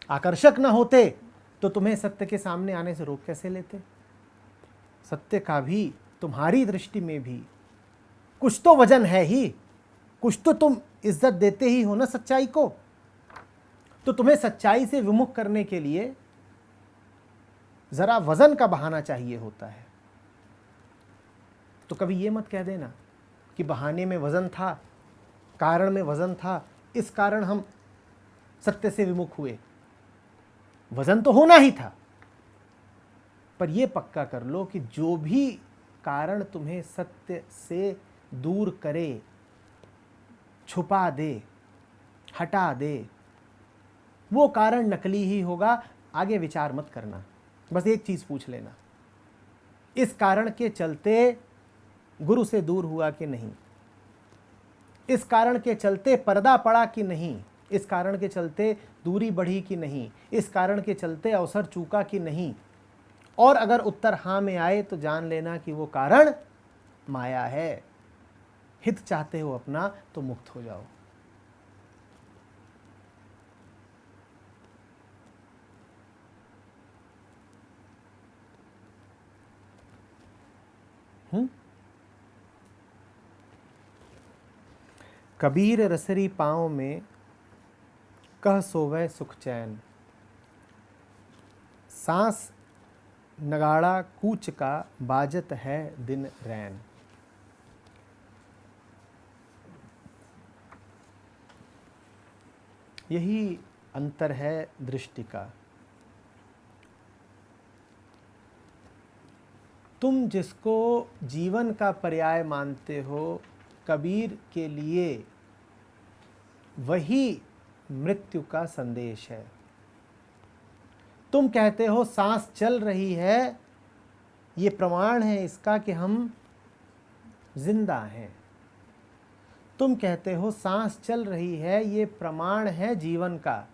आकर्षक ना होते तो तुम्हें सत्य के सामने आने से रोक कैसे लेते। सत्य का भी, तुम्हारी दृष्टि में भी कुछ तो वजन है ही, कुछ तो तुम इज्जत देते ही हो ना सच्चाई को। तो तुम्हें सच्चाई से विमुख करने के लिए जरा वजन का बहाना चाहिए होता है। तो कभी ये मत कह देना कि बहाने में वजन था, कारण में वजन था, इस कारण हम सत्य से विमुख हुए। वजन तो होना ही था, पर यह पक्का कर लो कि जो भी कारण तुम्हें सत्य से दूर करे, छुपा दे, हटा दे, वो कारण नकली ही होगा। आगे विचार मत करना, बस एक चीज पूछ लेना, इस कारण के चलते गुरु से दूर हुआ कि नहीं, इस कारण के चलते पर्दा पड़ा कि नहीं, इस कारण के चलते दूरी बढ़ी कि नहीं, इस कारण के चलते अवसर चूका कि नहीं। और अगर उत्तर हाँ में आए तो जान लेना कि वो कारण माया है। हित चाहते हो अपना तो मुक्त हो जाओ। कबीर रसरी पाँव में कह सोवै सुख चैन, सांस नगाड़ा कूच का बाजत है दिन रैन। यही अंतर है दृष्टि का। तुम जिसको जीवन का पर्याय मानते हो, कबीर के लिए वही मृत्यु का संदेश है। तुम कहते हो सांस चल रही है, ये प्रमाण है इसका कि हम जिंदा हैं। तुम कहते हो सांस चल रही है, ये प्रमाण है जीवन का।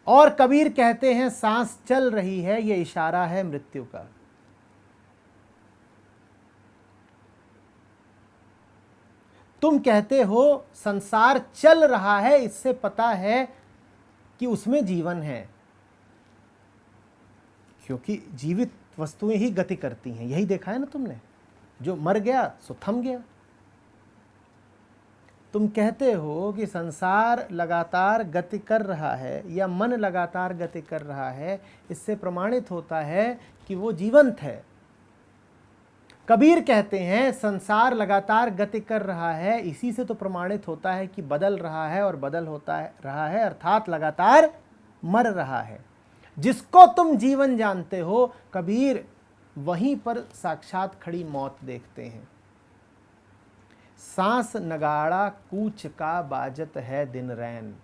और कबीर कहते हैं सांस चल रही है, ये इशारा है मृत्यु का। तुम कहते हो संसार चल रहा है, इससे पता है कि उसमें जीवन है, क्योंकि जीवित वस्तुएं ही गति करती हैं, यही देखा है ना तुमने। जो मर गया सो थम गया। तुम कहते हो कि संसार लगातार गति कर रहा है या मन लगातार गति कर रहा है, इससे प्रमाणित होता है कि वो जीवंत है। कबीर कहते हैं संसार लगातार गति कर रहा है, इसी से तो प्रमाणित होता है कि बदल रहा है और बदल होता है रहा है, अर्थात लगातार मर रहा है। जिसको तुम जीवन जानते हो, कबीर वहीं पर साक्षात खड़ी मौत देखते हैं। सांस नगाड़ा कूच का बाजत है दिन रैन,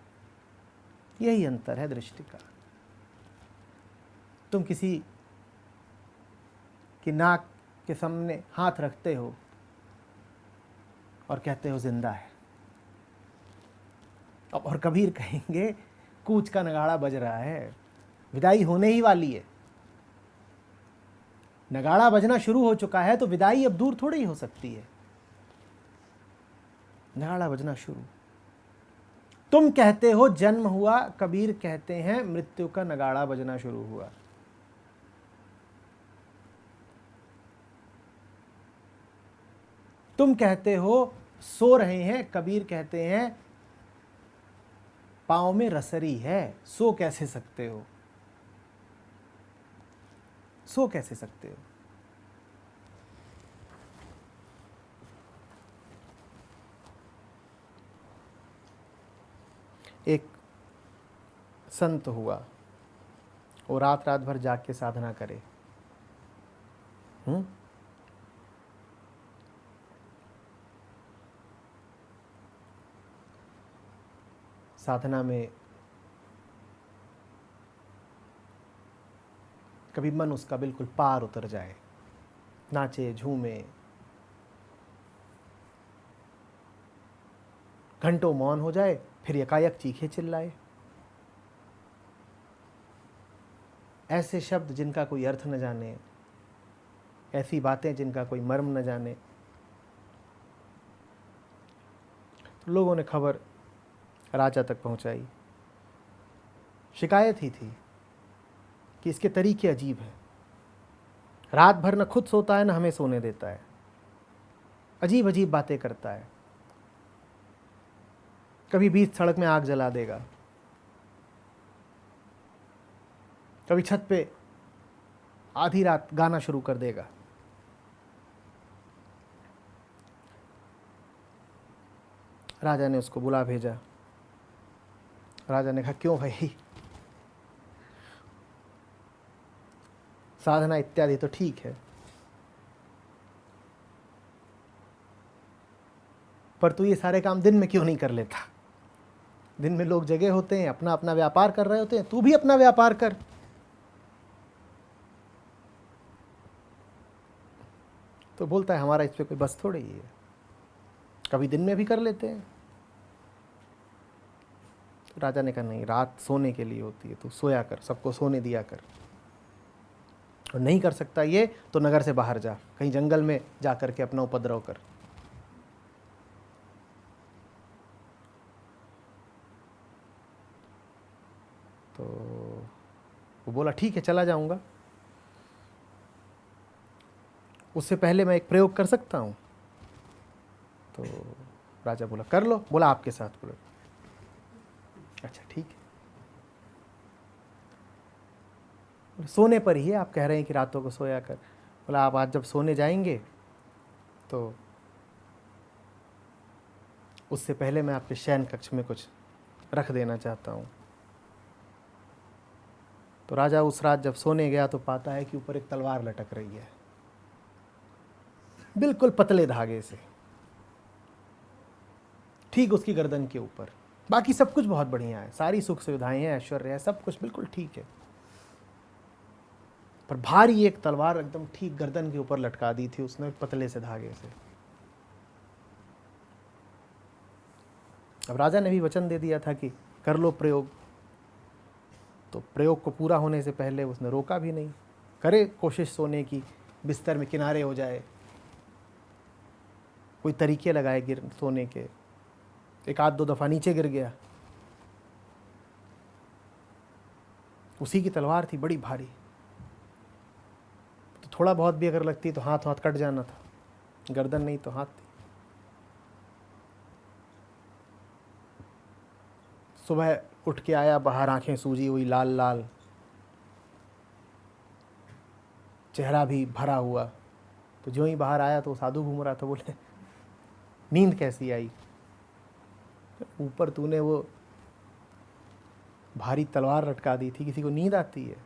यही अंतर है दृष्टि का। तुम किसी की नाक के सामने हाथ रखते हो और कहते हो जिंदा है, और कबीर कहेंगे कूच का नगाड़ा बज रहा है, विदाई होने ही वाली है। नगाड़ा बजना शुरू हो चुका है तो विदाई अब दूर थोड़ी ही हो सकती है। नगाड़ा बजना शुरू। तुम कहते हो जन्म हुआ, कबीर कहते हैं मृत्यु का नगाड़ा बजना शुरू हुआ। तुम कहते हो सो रहे हैं, कबीर कहते हैं पांव में रसरी है, सो कैसे सकते हो, सो कैसे सकते हो। एक संत हुआ, वो रात रात भर जाग के साधना करे। साधना में कभी मन उसका बिल्कुल पार उतर जाए, नाचे झूमे, घंटों मौन हो जाए, फिर एकाएक चीखे चिल्लाए। ऐसे शब्द जिनका कोई अर्थ न जाने, ऐसी बातें जिनका कोई मर्म न जाने। तो लोगों ने खबर राजा तक पहुंचाई। शिकायत ही थी कि इसके तरीके अजीब हैं, रात भर न खुद सोता है न हमें सोने देता है, अजीब अजीब बातें करता है, कभी बीच सड़क में आग जला देगा, कभी छत पे आधी रात गाना शुरू कर देगा। राजा ने उसको बुला भेजा। राजा ने कहा क्यों भाई, साधना इत्यादि तो ठीक है, पर तू ये सारे काम दिन में क्यों नहीं कर लेता। दिन में लोग जगह होते हैं, अपना अपना व्यापार कर रहे होते हैं, तू भी अपना व्यापार कर। तो बोलता है हमारा इस पे कोई बस थोड़ी है, कभी दिन में भी कर लेते हैं। तो राजा ने कहा नहीं, रात सोने के लिए होती है, तू सोया कर, सबको सोने दिया कर। और नहीं कर सकता ये तो नगर से बाहर जा, कहीं जंगल में जा करके अपना उपद्रव कर। तो वो बोला ठीक है चला जाऊंगा, उससे पहले मैं एक प्रयोग कर सकता हूं। तो राजा बोला कर लो। बोला आपके साथ प्रयोग। अच्छा ठीक है। सोने पर ही है, आप कह रहे हैं कि रातों को सोया कर। बोला आप आज जब सोने जाएंगे तो उससे पहले मैं आपके शयन कक्ष में कुछ रख देना चाहता हूँ। तो राजा उस रात जब सोने गया तो पाता है कि ऊपर एक तलवार लटक रही है, बिल्कुल पतले धागे से, ठीक उसकी गर्दन के ऊपर। बाकी सब कुछ बहुत बढ़िया है, सारी सुख सुविधाएं हैं, ऐश्वर्य है, सब कुछ बिल्कुल ठीक है, पर भारी एक तलवार एकदम ठीक गर्दन के ऊपर लटका दी थी उसने पतले से धागे से। अब राजा ने भी वचन दे दिया था कि कर लो प्रयोग, तो प्रयोग को पूरा होने से पहले उसने रोका भी नहीं। करे कोशिश सोने की, बिस्तर में किनारे हो जाए, कोई तरीके लगाए गिर सोने के, एक आध दो दफा नीचे गिर गया। उसी की तलवार थी बड़ी भारी। थोड़ा बहुत भी अगर लगती तो हाथ कट जाना था, गर्दन नहीं तो हाथ थी। सुबह उठ के आया बाहर, आंखें सूजी हुई, लाल लाल, चेहरा भी भरा हुआ। तो जो ही बाहर आया तो साधु घूम रहा था, बोले नींद कैसी आई? ऊपर तूने वो भारी तलवार लटका दी थी, किसी को नींद आती है?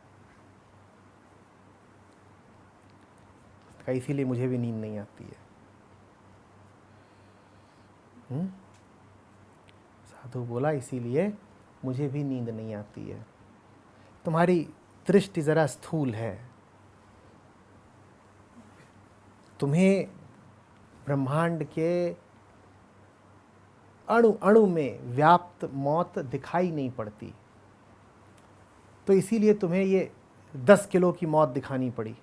इसीलिए मुझे भी नींद नहीं आती है। साधु बोला इसीलिए मुझे भी नींद नहीं आती है। तुम्हारी दृष्टि जरा स्थूल है, तुम्हें ब्रह्मांड के अणु अणु में व्याप्त मौत दिखाई नहीं पड़ती, तो इसीलिए तुम्हें ये 10 किलो की मौत दिखानी पड़ी।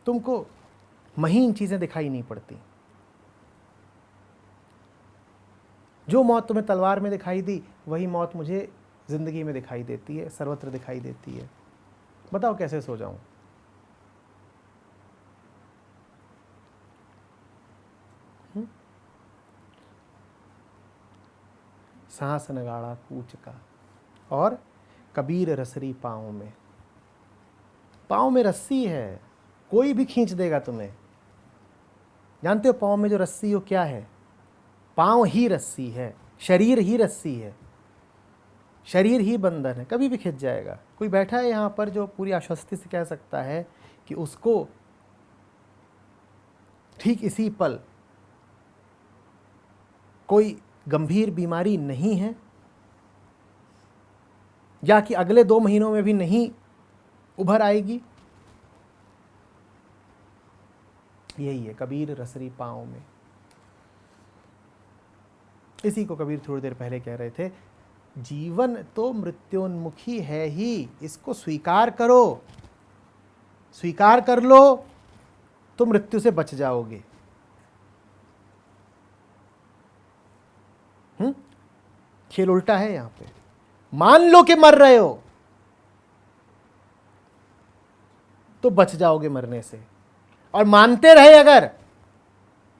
तुमको महीन चीजें दिखाई नहीं पड़ती। जो मौत तुम्हें तलवार में दिखाई दी, वही मौत मुझे जिंदगी में दिखाई देती है, सर्वत्र दिखाई देती है। बताओ कैसे सो जाऊं? सांस नगाड़ा कूच का, और कबीर रसरी पाँव में। पाँव में रस्सी है, कोई भी खींच देगा तुम्हें। जानते हो पाँव में जो रस्सी हो क्या है? पाँव ही रस्सी है, शरीर ही रस्सी है, शरीर ही बंधन है, कभी भी खिंच जाएगा। कोई बैठा है यहाँ पर जो पूरी आश्वस्ति से कह सकता है कि उसको ठीक इसी पल कोई गंभीर बीमारी नहीं है, या कि अगले 2 महीनों में भी नहीं उभर आएगी? यही है कबीर रसरी पाँव में। इसी को कबीर थोड़ी देर पहले कह रहे थे, जीवन तो मृत्योन्मुखी है ही, इसको स्वीकार करो, स्वीकार कर लो तो मृत्यु से बच जाओगे। खेल उल्टा है यहां पे। मान लो कि मर रहे हो तो बच जाओगे मरने से, और मानते रहे अगर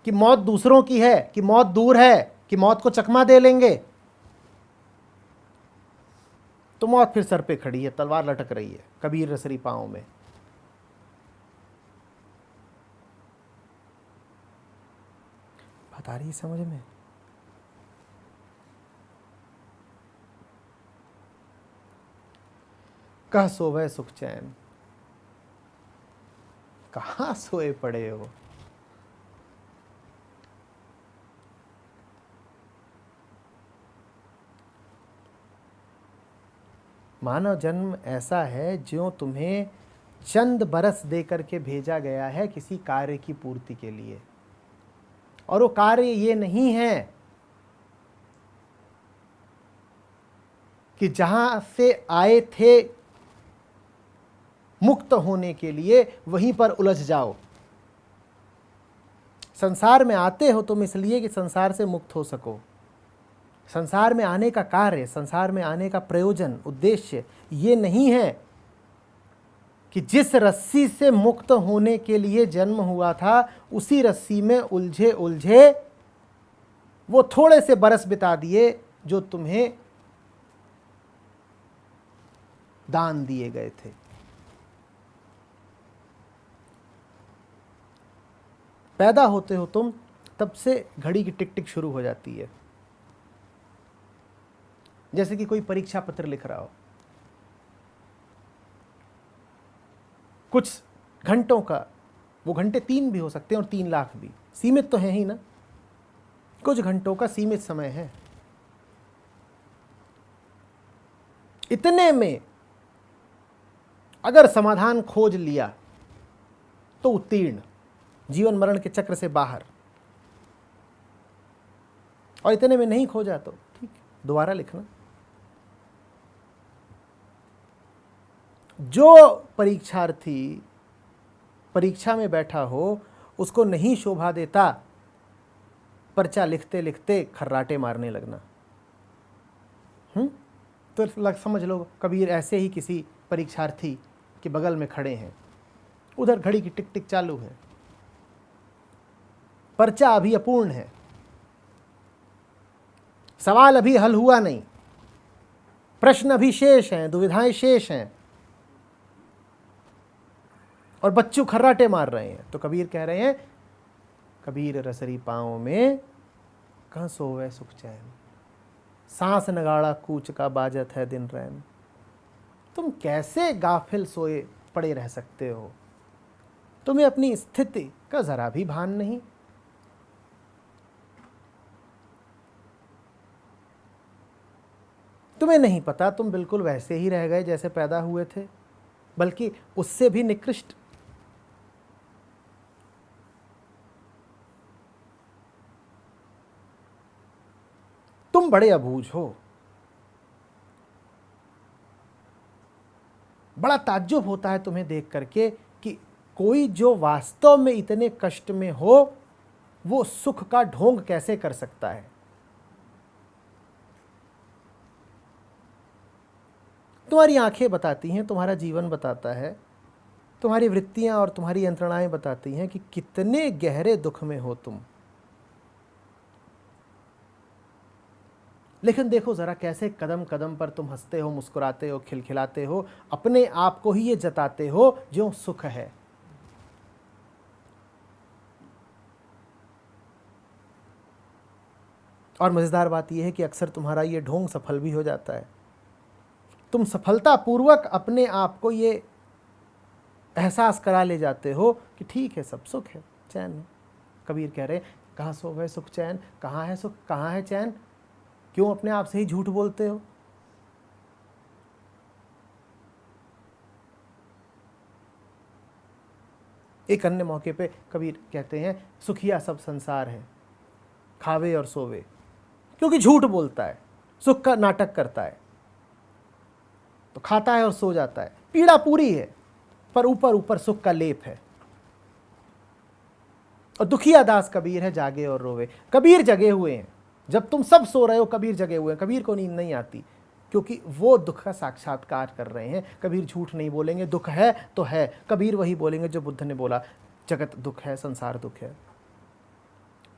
कि मौत दूसरों की है, कि मौत दूर है, कि मौत को चकमा दे लेंगे, तो मौत फिर सर पे खड़ी है, तलवार लटक रही है कबीर रसरी पाँव में। बात आ रही है समझ में? कह सोवे सुख चैन, कहां सोए पड़े हो? मानव जन्म ऐसा है जो तुम्हें चंद बरस देकर के भेजा गया है किसी कार्य की पूर्ति के लिए, और वो कार्य ये नहीं है कि जहां से आए थे मुक्त होने के लिए वहीं पर उलझ जाओ। संसार में आते हो तुम इसलिए कि संसार से मुक्त हो सको। संसार में आने का कार्य, संसार में आने का प्रयोजन, उद्देश्य ये नहीं है कि जिस रस्सी से मुक्त होने के लिए जन्म हुआ था उसी रस्सी में उलझे उलझे वो थोड़े से बरस बिता दिए जो तुम्हें दान दिए गए थे। पैदा होते हो तुम, तब से घड़ी की टिक टिक शुरू हो जाती है। जैसे कि कोई परीक्षा पत्र लिख रहा हो, कुछ घंटों का, वो घंटे 3 भी हो सकते हैं और 3 लाख भी, सीमित तो है ही ना, कुछ घंटों का सीमित समय है। इतने में अगर समाधान खोज लिया तो उत्तीर्ण, जीवन मरण के चक्र से बाहर, और इतने में नहीं खोजा तो ठीक, दोबारा लिखना। जो परीक्षार्थी परीक्षा में बैठा हो उसको नहीं शोभा देता पर्चा लिखते लिखते खर्राटे मारने लगना। तो समझ लो कबीर ऐसे ही किसी परीक्षार्थी कि बगल में खड़े हैं, उधर घड़ी की टिक टिक चालू है, पर्चा अभी अपूर्ण है, सवाल अभी हल हुआ नहीं, प्रश्न अभी शेष हैं, दुविधाएं शेष हैं, और बच्चों खर्राटे मार रहे हैं। तो कबीर कह रहे हैं, कबीर रसरी पाँव में कहाँ सोवे सुख चैन, सांस नगाड़ा कूच का बाजत है दिन रैन। तुम कैसे गाफिल सोए पड़े रह सकते हो? तुम्हें अपनी स्थिति का जरा भी भान नहीं। तुम्हें नहीं पता तुम बिल्कुल वैसे ही रह गए जैसे पैदा हुए थे, बल्कि उससे भी निकृष्ट। तुम बड़े अबूझ हो। बड़ा ताज्जुब होता है तुम्हें देख करके कि कोई जो वास्तव में इतने कष्ट में हो वो सुख का ढोंग कैसे कर सकता है। तुम्हारी आंखें बताती हैं, तुम्हारा जीवन बताता है, तुम्हारी वृत्तियां और तुम्हारी यंत्रणाएं बताती हैं कि कितने गहरे दुख में हो तुम। लेकिन देखो जरा कैसे कदम कदम पर तुम हंसते हो, मुस्कुराते हो, खिलखिलाते हो, अपने आप को ही ये जताते हो जो सुख है। और मजेदार बात यह है कि अक्सर तुम्हारा ये ढोंग सफल भी हो जाता है। तुम सफलतापूर्वक अपने आप को ये एहसास करा ले जाते हो कि ठीक है, सब सुख है, चैन है। कबीर कह रहे हैं, कहाँ सुख है, सुख चैन, कहाँ है सुख, कहाँ है चैन? क्यों अपने आप से ही झूठ बोलते हो? एक अन्य मौके पे कबीर कहते हैं, सुखिया सब संसार है, खावे और सोवे। क्योंकि झूठ बोलता है, सुख का नाटक करता है, तो खाता है और सो जाता है। पीड़ा पूरी है, पर ऊपर ऊपर सुख का लेप है। और दुखिया दास कबीर है, जागे और रोवे। कबीर जगे हुए हैं, जब तुम सब सो रहे हो कबीर जगे हुए हैं। कबीर को नींद नहीं आती, क्योंकि वो दुख का साक्षात्कार कर रहे हैं। कबीर झूठ नहीं बोलेंगे, दुख है तो है। कबीर वही बोलेंगे जो बुद्ध ने बोला, जगत दुख है, संसार दुख है।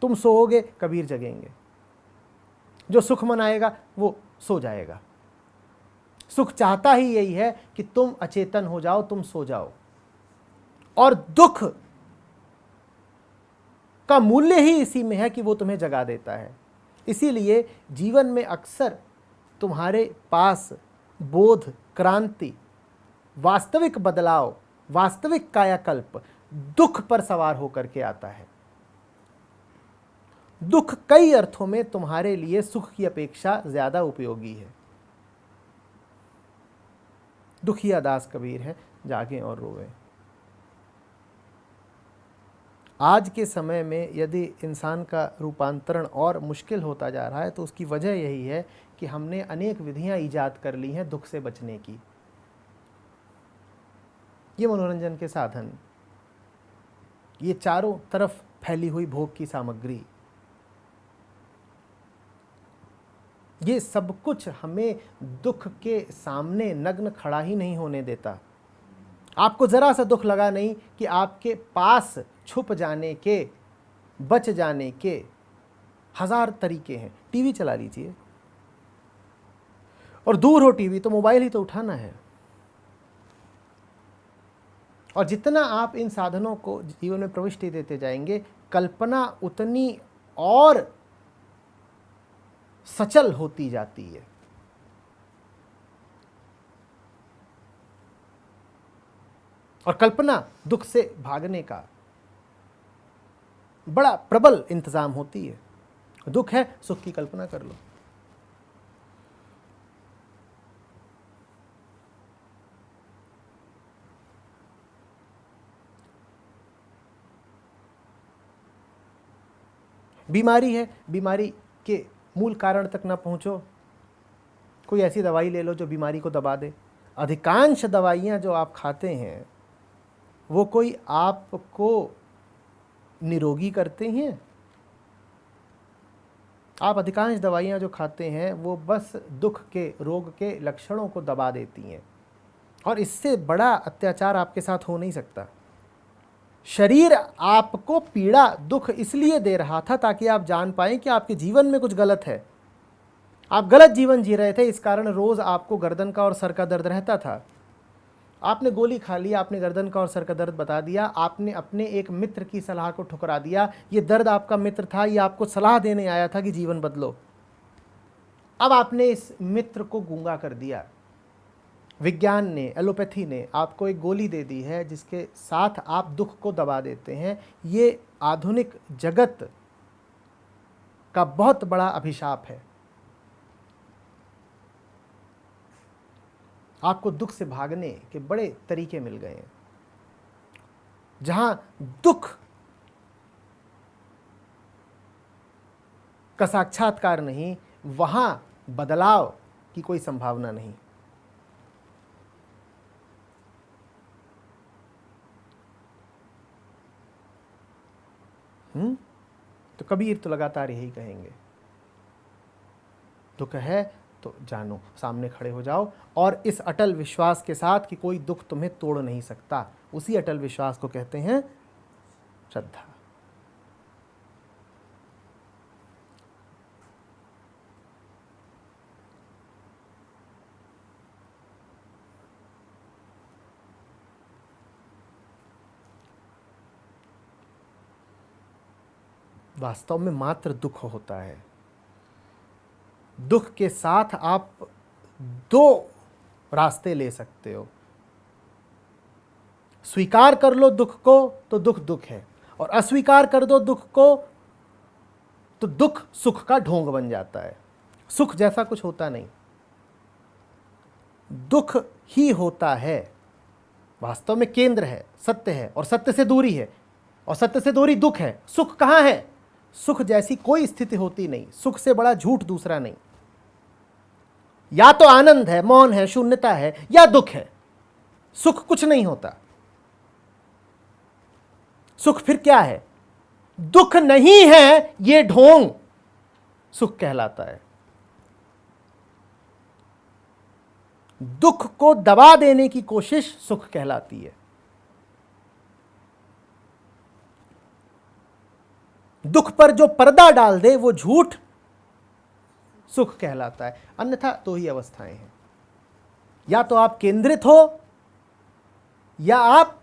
तुम सोओगे, कबीर जगेंगे। जो सुख मनाएगा वो सो जाएगा। सुख चाहता ही यही है कि तुम अचेतन हो जाओ, तुम सो जाओ। और दुख का मूल्य ही इसी में है कि वो तुम्हें जगा देता है। इसीलिए जीवन में अक्सर तुम्हारे पास बोध, क्रांति, वास्तविक बदलाव, वास्तविक कायाकल्प दुख पर सवार होकर के आता है। दुख कई अर्थों में तुम्हारे लिए सुख की अपेक्षा ज्यादा उपयोगी है। दुखिया दास कबीर है, जागें और रोवें। आज के समय में यदि इंसान का रूपांतरण और मुश्किल होता जा रहा है तो उसकी वजह यही है कि हमने अनेक विधियां ईजाद कर ली हैं दुख से बचने की। ये मनोरंजन के साधन, ये चारों तरफ फैली हुई भोग की सामग्री, ये सब कुछ हमें दुख के सामने नग्न खड़ा ही नहीं होने देता। आपको जरा सा दुख लगा नहीं कि आपके पास छुप जाने के, बच जाने के हजार तरीके हैं। टीवी चला लीजिए, और दूर हो टीवी तो मोबाइल ही तो उठाना है। और जितना आप इन साधनों को जीवन में प्रविष्टि देते जाएंगे, कल्पना उतनी और सचल होती जाती है। और कल्पना दुख से भागने का बड़ा प्रबल इंतजाम होती है। दुख है, सुख की कल्पना कर लो। बीमारी है, बीमारी के मूल कारण तक ना पहुंचो, कोई ऐसी दवाई ले लो जो बीमारी को दबा दे। अधिकांश दवाइयां जो आप खाते हैं वो कोई आपको निरोगी करते हैं? आप अधिकांश दवाइयां जो खाते हैं वो बस दुख के, रोग के लक्षणों को दबा देती हैं। और इससे बड़ा अत्याचार आपके साथ हो नहीं सकता। शरीर आपको पीड़ा दुख इसलिए दे रहा था ताकि आप जान पाएं कि आपके जीवन में कुछ गलत है, आप गलत जीवन जी रहे थे, इस कारण रोज आपको गर्दन का और सर का दर्द रहता था। आपने गोली खा ली, आपने गर्दन का और सर का दर्द बता दिया, आपने अपने एक मित्र की सलाह को ठुकरा दिया। ये दर्द आपका मित्र था, ये आपको सलाह देने आया था कि जीवन बदलो। अब आपने इस मित्र को गूंगा कर दिया। विज्ञान ने, एलोपैथी ने आपको एक गोली दे दी है जिसके साथ आप दुख को दबा देते हैं। ये आधुनिक जगत का बहुत बड़ा अभिशाप है। आपको दुख से भागने के बड़े तरीके मिल गए हैं। जहां दुख का साक्षात्कार नहीं, वहां बदलाव की कोई संभावना नहीं। तो कबीर तो लगातार यही कहेंगे, दुख है तो जानो, सामने खड़े हो जाओ और इस अटल विश्वास के साथ कि कोई दुख तुम्हें तोड़ नहीं सकता, उसी अटल विश्वास को कहते हैं श्रद्धा। वास्तव में मात्र दुख होता है। दुख के साथ आप दो रास्ते ले सकते हो। स्वीकार कर लो दुख को तो दुख दुख है, और अस्वीकार कर दो दुख को तो दुख सुख का ढोंग बन जाता है। सुख जैसा कुछ होता नहीं, दुख ही होता है। वास्तव में केंद्र है, सत्य है, और सत्य से दूरी है, और सत्य से दूरी दुख है। सुख कहाँ है? सुख जैसी कोई स्थिति होती नहीं, सुख से बड़ा झूठ दूसरा नहीं। या तो आनंद है, मौन है, शून्यता है, या दुख है। सुख कुछ नहीं होता। सुख फिर क्या है? दुख नहीं है, ये ढोंग सुख कहलाता है। दुख को दबा देने की कोशिश सुख कहलाती है। दुख पर जो पर्दा डाल दे वो झूठ सुख कहलाता है। अन्यथा दो ही अवस्थाएं हैं, या तो आप केंद्रित हो या आप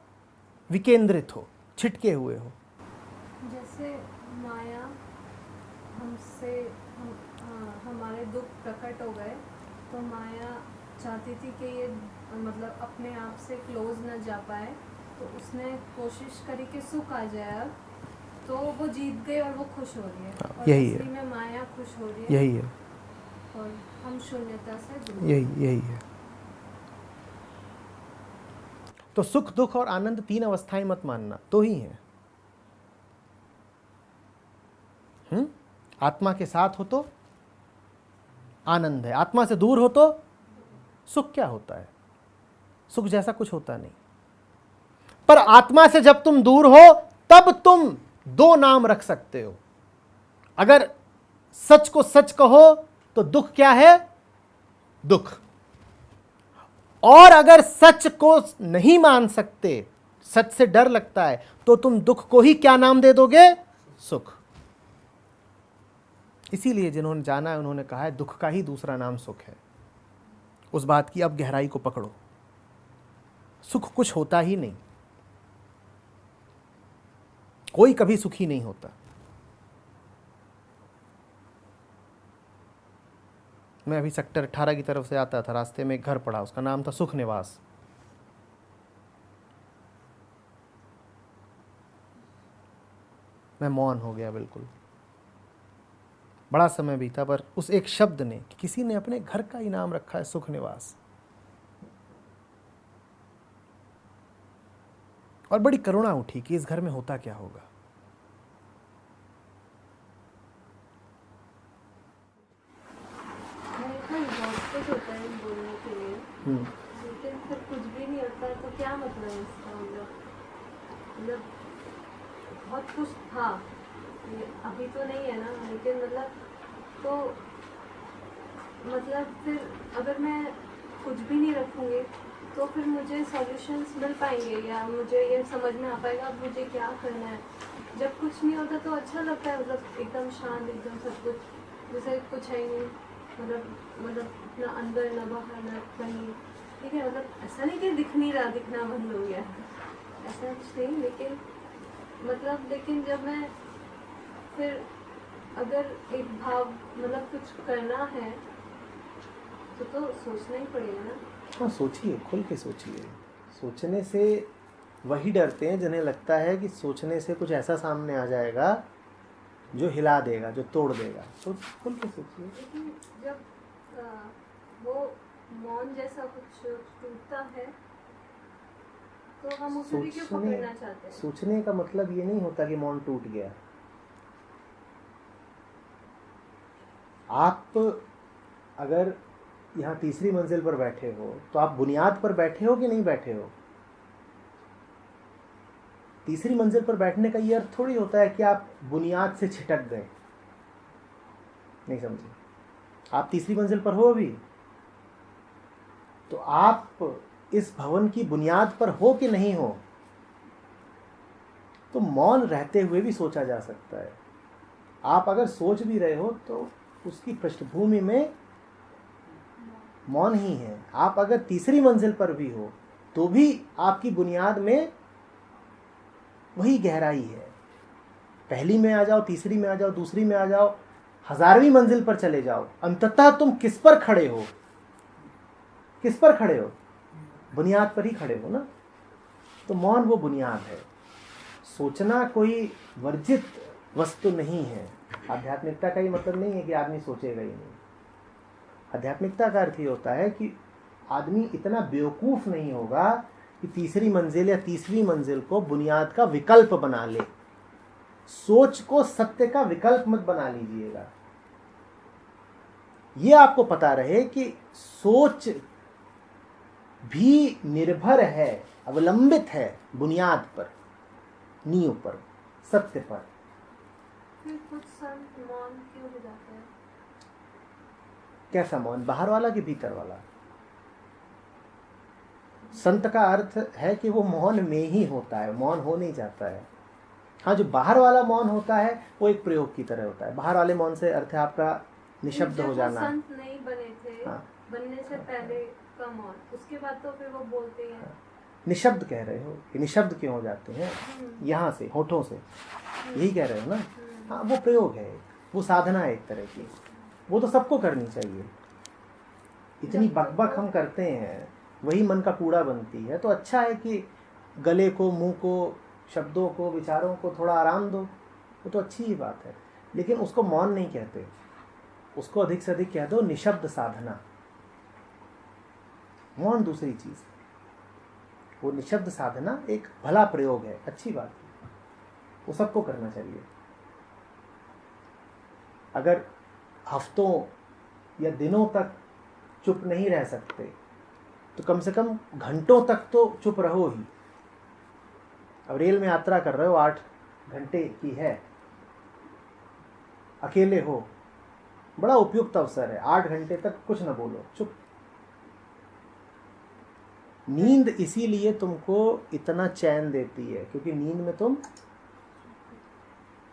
विकेंद्रित हो, छिटके हुए हो। जैसे माया हमारे दुख प्रकट हो गए तो माया चाहती थी कि ये मतलब अपने आप से क्लोज न जा पाए, तो उसने कोशिश करी कि सुख आ जाए। अब तो वो जीत गई और वो खुश हो रही है, और यही है। असली में माया खुश हो रही है, यही है, और हम शून्यता से दूर। यही है। तो सुख दुख और आनंद तीन अवस्थाएं मत मानना, दो ही हैं। आत्मा के साथ हो तो आनंद है, आत्मा से दूर हो तो सुख। क्या होता है? सुख जैसा कुछ होता नहीं। पर आत्मा से जब तुम दूर हो तब तुम दो नाम रख सकते हो। अगर सच को सच कहो तो दुख क्या है? दुख। और अगर सच को नहीं मान सकते, सच से डर लगता है, तो तुम दुख को ही क्या नाम दे दोगे? सुख। इसीलिए जिन्होंने जाना है उन्होंने कहा है दुख का ही दूसरा नाम सुख है। उस बात की अब गहराई को पकड़ो। सुख कुछ होता ही नहीं, कोई कभी सुखी नहीं होता। मैं अभी सेक्टर 18 की तरफ से आता था, रास्ते में एक घर पड़ा, उसका नाम था सुख निवास। मैं मौन हो गया बिल्कुल। बड़ा समय बीता, पर उस एक शब्द ने, किसी ने अपने घर का ही नाम रखा है सुख निवास, और बड़ी करुणा उठी कि इस घर में होता क्या होगा। होता है बोलने के लिए, लेकिन फिर कुछ भी नहीं होता है, तो क्या मतलब है इसका? मतलब बहुत कुछ था, ये अभी तो नहीं है ना, लेकिन मतलब तो मतलब फिर अगर मैं कुछ भी नहीं रखूंगी तो फिर मुझे सॉल्यूशंस मिल पाएंगे या मुझे ये समझ में आ पाएगा अब मुझे क्या करना है। जब कुछ नहीं होता तो अच्छा लगता है, मतलब एकदम शांत, एकदम सब कुछ जैसे कुछ है ही नहीं, मतलब ना अंदर ना बाहर ना कहीं, ठीक है। मतलब ऐसा नहीं कि दिख नहीं रहा, दिखना बंद हो गया, ऐसा कुछ नहीं। लेकिन जब मैं फिर अगर एक भाव मतलब कुछ करना है तो सोचना ही पड़ेगा ना। हाँ, सोचिए, खुल के सोचिए। सोचने से वही डरते हैं जिन्हें लगता है कि सोचने से कुछ ऐसा सामने आ जाएगा जो हिला देगा, जो तोड़ देगा। तो खुल के सोचिए। लेकिन जब वो मौन जैसा कुछ टूटता है तो हम उसे भी क्यों पकड़ना चाहते हैं? सोचने का मतलब ये नहीं होता कि मौन टूट गया। आप अगर यहाँ तीसरी मंजिल पर बैठे हो तो आप बुनियाद पर बैठे हो कि नहीं बैठे हो? तीसरी मंजिल पर बैठने का ये अर्थ थोड़ी होता है कि आप बुनियाद से छिटक गए। नहीं समझे? आप तीसरी मंजिल पर हो अभी, तो आप इस भवन की बुनियाद पर हो कि नहीं हो? तो मौन रहते हुए भी सोचा जा सकता है। आप अगर सोच भी रहे हो तो उसकी पृष्ठभूमि में मौन ही है। आप अगर तीसरी मंजिल पर भी हो तो भी आपकी बुनियाद में वही गहराई है। पहली में आ जाओ, तीसरी में आ जाओ, दूसरी में आ जाओ, 1000वीं मंजिल पर चले जाओ, अंततः तुम किस पर खड़े हो? किस पर खड़े हो? बुनियाद पर ही खड़े हो ना। तो मौन वो बुनियाद है। सोचना कोई वर्जित वस्तु नहीं है। आध्यात्मिकता का ये मतलब नहीं है कि आदमी सोचेगा ही नहीं। आध्यात्मिकता का अर्थ ये होता है कि आदमी इतना बेवकूफ नहीं होगा कि तीसरी मंजिल या तीसरी मंजिल को बुनियाद का विकल्प बना ले। सोच को सत्य का विकल्प मत बना लीजिएगा। ये आपको पता रहे कि सोच भी निर्भर है, अवलंबित है बुनियाद पर, नींव पर, सत्य पर। फिर कुछ संत मौन क्यों हो जाते हैं? कैसा मौन? बाहर वाला कि भीतर वाला? संत का अर्थ है कि वो मौन में ही होता है, मौन हो नहीं जाता है। हाँ, जो बाहर वाला मौन होता है वो एक प्रयोग की तरह होता है। बाहर वाले मौन से अर्थ है आपका निशब्द हो जाना। संत नहीं बने थे, हाँ, बनने से पहले का मौन, उसके बाद तो फिर वो बोलते हैं। हाँ, निशब्द कह रहे हो कि निशब्द क्यों हो जाते हैं? यहाँ से, होठों से, यही कह रहे हो ना? हाँ, वो प्रयोग है, वो साधना है एक तरह की। वो तो सबको करनी चाहिए। इतनी बकबक हम करते हैं, वही मन का कूड़ा बनती है। तो अच्छा है कि गले को, मुंह को, शब्दों को, विचारों को थोड़ा आराम दो। वो तो अच्छी ही बात है, लेकिन उसको मौन नहीं कहते। उसको अधिक से अधिक कह दो निशब्द साधना। मौन दूसरी चीज। वो निशब्द साधना एक भला प्रयोग है, अच्छी बात है, वो सबको करना चाहिए। अगर हफ्तों या दिनों तक चुप नहीं रह सकते तो कम से कम घंटों तक तो चुप रहो ही। अब रेल में यात्रा कर रहे हो, 8 घंटे की है, अकेले हो, बड़ा उपयुक्त अवसर है। 8 घंटे तक कुछ न बोलो, चुप। नींद इसीलिए तुमको इतना चैन देती है क्योंकि नींद में तुम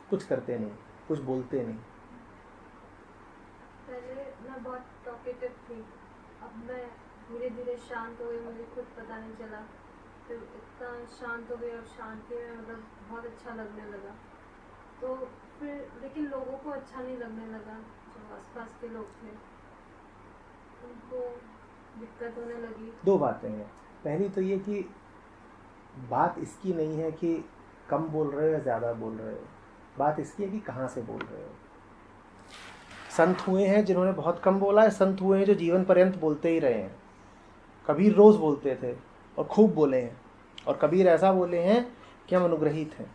कुछ करते नहीं, कुछ बोलते नहीं। पहले मैं बहुत टॉकेटिव थी, अब मैं धीरे धीरे शांत हो गई, मुझे खुद पता नहीं चला। फिर इतना शांत हो गई और शांति में मतलब बहुत अच्छा लगने लगा। तो फिर लेकिन लोगों को अच्छा नहीं लगने लगा, जो आसपास के लोग थे उनको दिक्कत होने लगी। 2 बातें हैं। पहली तो ये कि बात इसकी नहीं है कि कम बोल रहे हो या ज़्यादा बोल रहे हो, बात इसकी है कि कहाँ से बोल रहे हो। संत हुए हैं जिन्होंने बहुत कम बोला है, संत हुए हैं जो जीवन पर्यंत बोलते ही रहे हैं। कबीर रोज़ बोलते थे और खूब बोले हैं, और कबीर ऐसा बोले हैं कि हम अनुग्रहित हैं।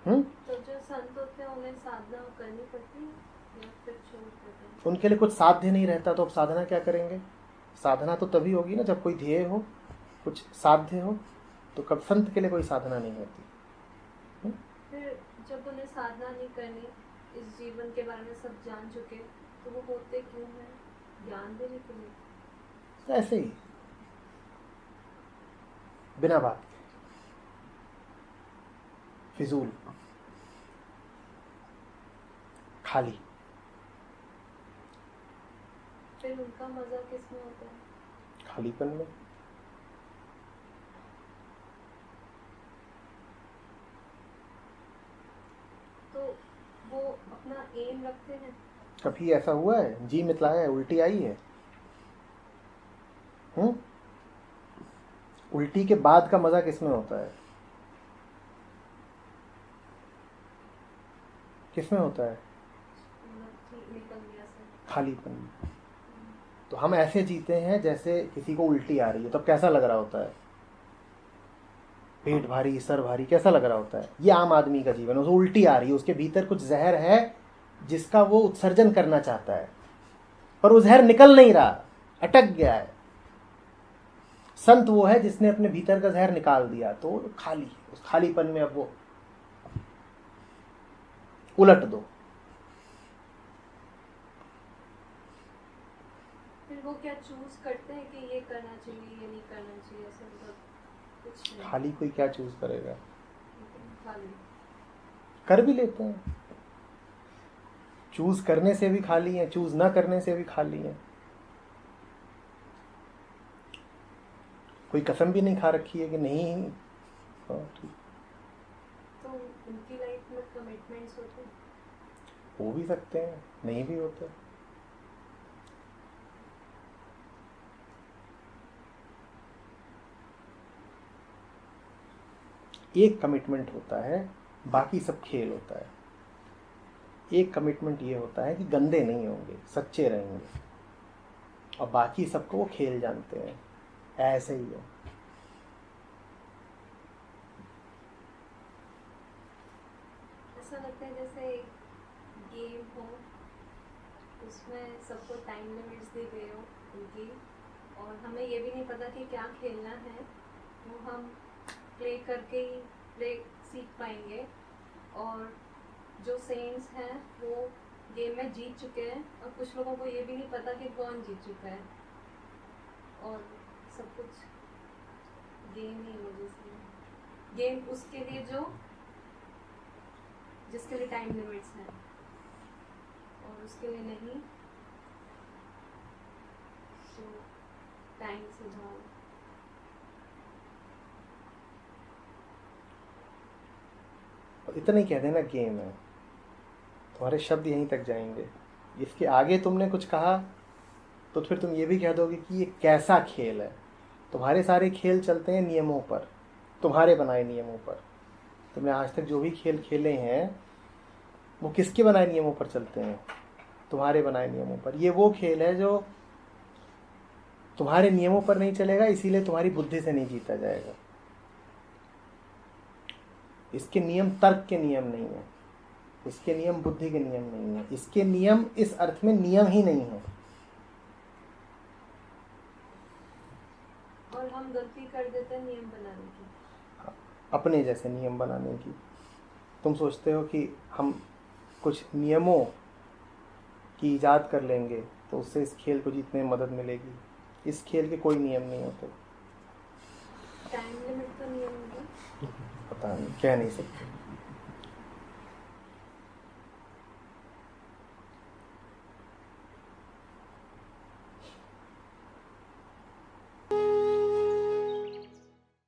तो जो संत होते हैं उन्हें साधना करनी पड़ती है या फिर छोड़ देते हैं? उनके लिए कुछ साध्य नहीं रहता तो अब साधना क्या करेंगे? साधना तो तभी होगी ना जब कोई ध्येय हो, कुछ साध्य हो। तो कब संत के लिए कोई साधना नहीं होती। फिर जब उन्हें साधना नहीं करनी, इस जीवन के बारे में सब जान चुके, तो वो होते क्यों हैं? ज्ञान देने के लिए। तो ऐसे ही बिना बात के, फिजूल, खाली। फिर उनका मजा किसमें होता है? खालीपन में। तो वो अपना एम रखते हैं। कभी ऐसा हुआ है जी मितलाया है, उल्टी आई है? उल्टी के बाद का मजा किसमें होता है? किसमें होता है? निकल गया सर। खालीपन में। तो हम ऐसे जीते हैं जैसे किसी को उल्टी आ रही है, तब कैसा लग रहा होता है? पेट भारी, सर भारी, कैसा लग रहा होता है? ये आम आदमी का जीवन है। उसको उल्टी आ रही है, उसके भीतर कुछ जहर है जिसका वो उत्सर्जन करना चाहता है, पर वो जहर निकल नहीं रहा, अटक गया है। संत वो है जिसने अपने भीतर का जहर निकाल दिया, तो खाली, उस खालीपन में अब वो उलट दो। फिर वो क्या चूज करते हैं कि ये करना चाहिए, ये नहीं करना चाहिए? ऐसा मतलब कुछ नहीं। खाली कोई क्या चूज करेगा? खाली कर भी लेते हैं। चूज करने से भी खाली है, चूज ना करने से भी खाली है। कोई कसम भी नहीं खा रखी है कि नहीं। ठीक, तो उनकी लाइफ में कमिटमेंट्स होते हैं। हो भी सकते हैं, नहीं भी होते। एक कमिटमेंट होता है, बाकी सब खेल होता है। एक कमिटमेंट ये होता है कि गंदे नहीं होंगे, सच्चे रहेंगे, और बाकी सबको वो खेल जानते हैं, ऐसे ही है। ऐसा लगता है जैसे एक गेम हो, उसमें सबको टाइम लिमिट्स दी गई हो उनकी, और हमें ये भी नहीं पता कि क्या खेलना है। वो हम प्ले करके ही प्ले सीख पाएंगे। और जो सेंट्स हैं वो गेम में जीत चुके हैं, और कुछ लोगों को ये भी नहीं पता कि कौन जीत चुका है, और सब कुछ गेम ही हो। जैसे गेम उसके लिए जिसके लिए टाइम लिमिट्स हैं, और उसके लिए नहीं तो टाइम से भाव। इतना ही कह देना गेम है, तुम्हारे शब्द यहीं तक जाएंगे। इसके आगे तुमने कुछ कहा तो फिर तुम ये भी कह दोगे कि ये कैसा खेल है। तुम्हारे सारे खेल चलते हैं नियमों पर, तुम्हारे बनाए नियमों पर। तुमने आज तक जो भी खेल खेले हैं वो किसके बनाए नियमों पर चलते हैं? तुम्हारे बनाए नियमों पर। ये वो खेल है जो तुम्हारे नियमों पर नहीं चलेगा, इसीलिए तुम्हारी बुद्धि से नहीं जीता जाएगा। इसके नियम तर्क के नियम नहीं है, इसके नियम बुद्धि के नियम नहीं है, इसके नियम इस अर्थ में नियम ही नहीं है। और हम गलती कर देते हैं नियम बनाने की, अपने जैसे नियम बनाने की। तुम सोचते हो कि हम कुछ नियमों की इजाद कर लेंगे तो उससे इस खेल को जीतने में मदद मिलेगी। इस खेल के कोई नियम नहीं होते। टाइम लिमिट तो नियम होगा। पता नहीं, कह नहीं सकते।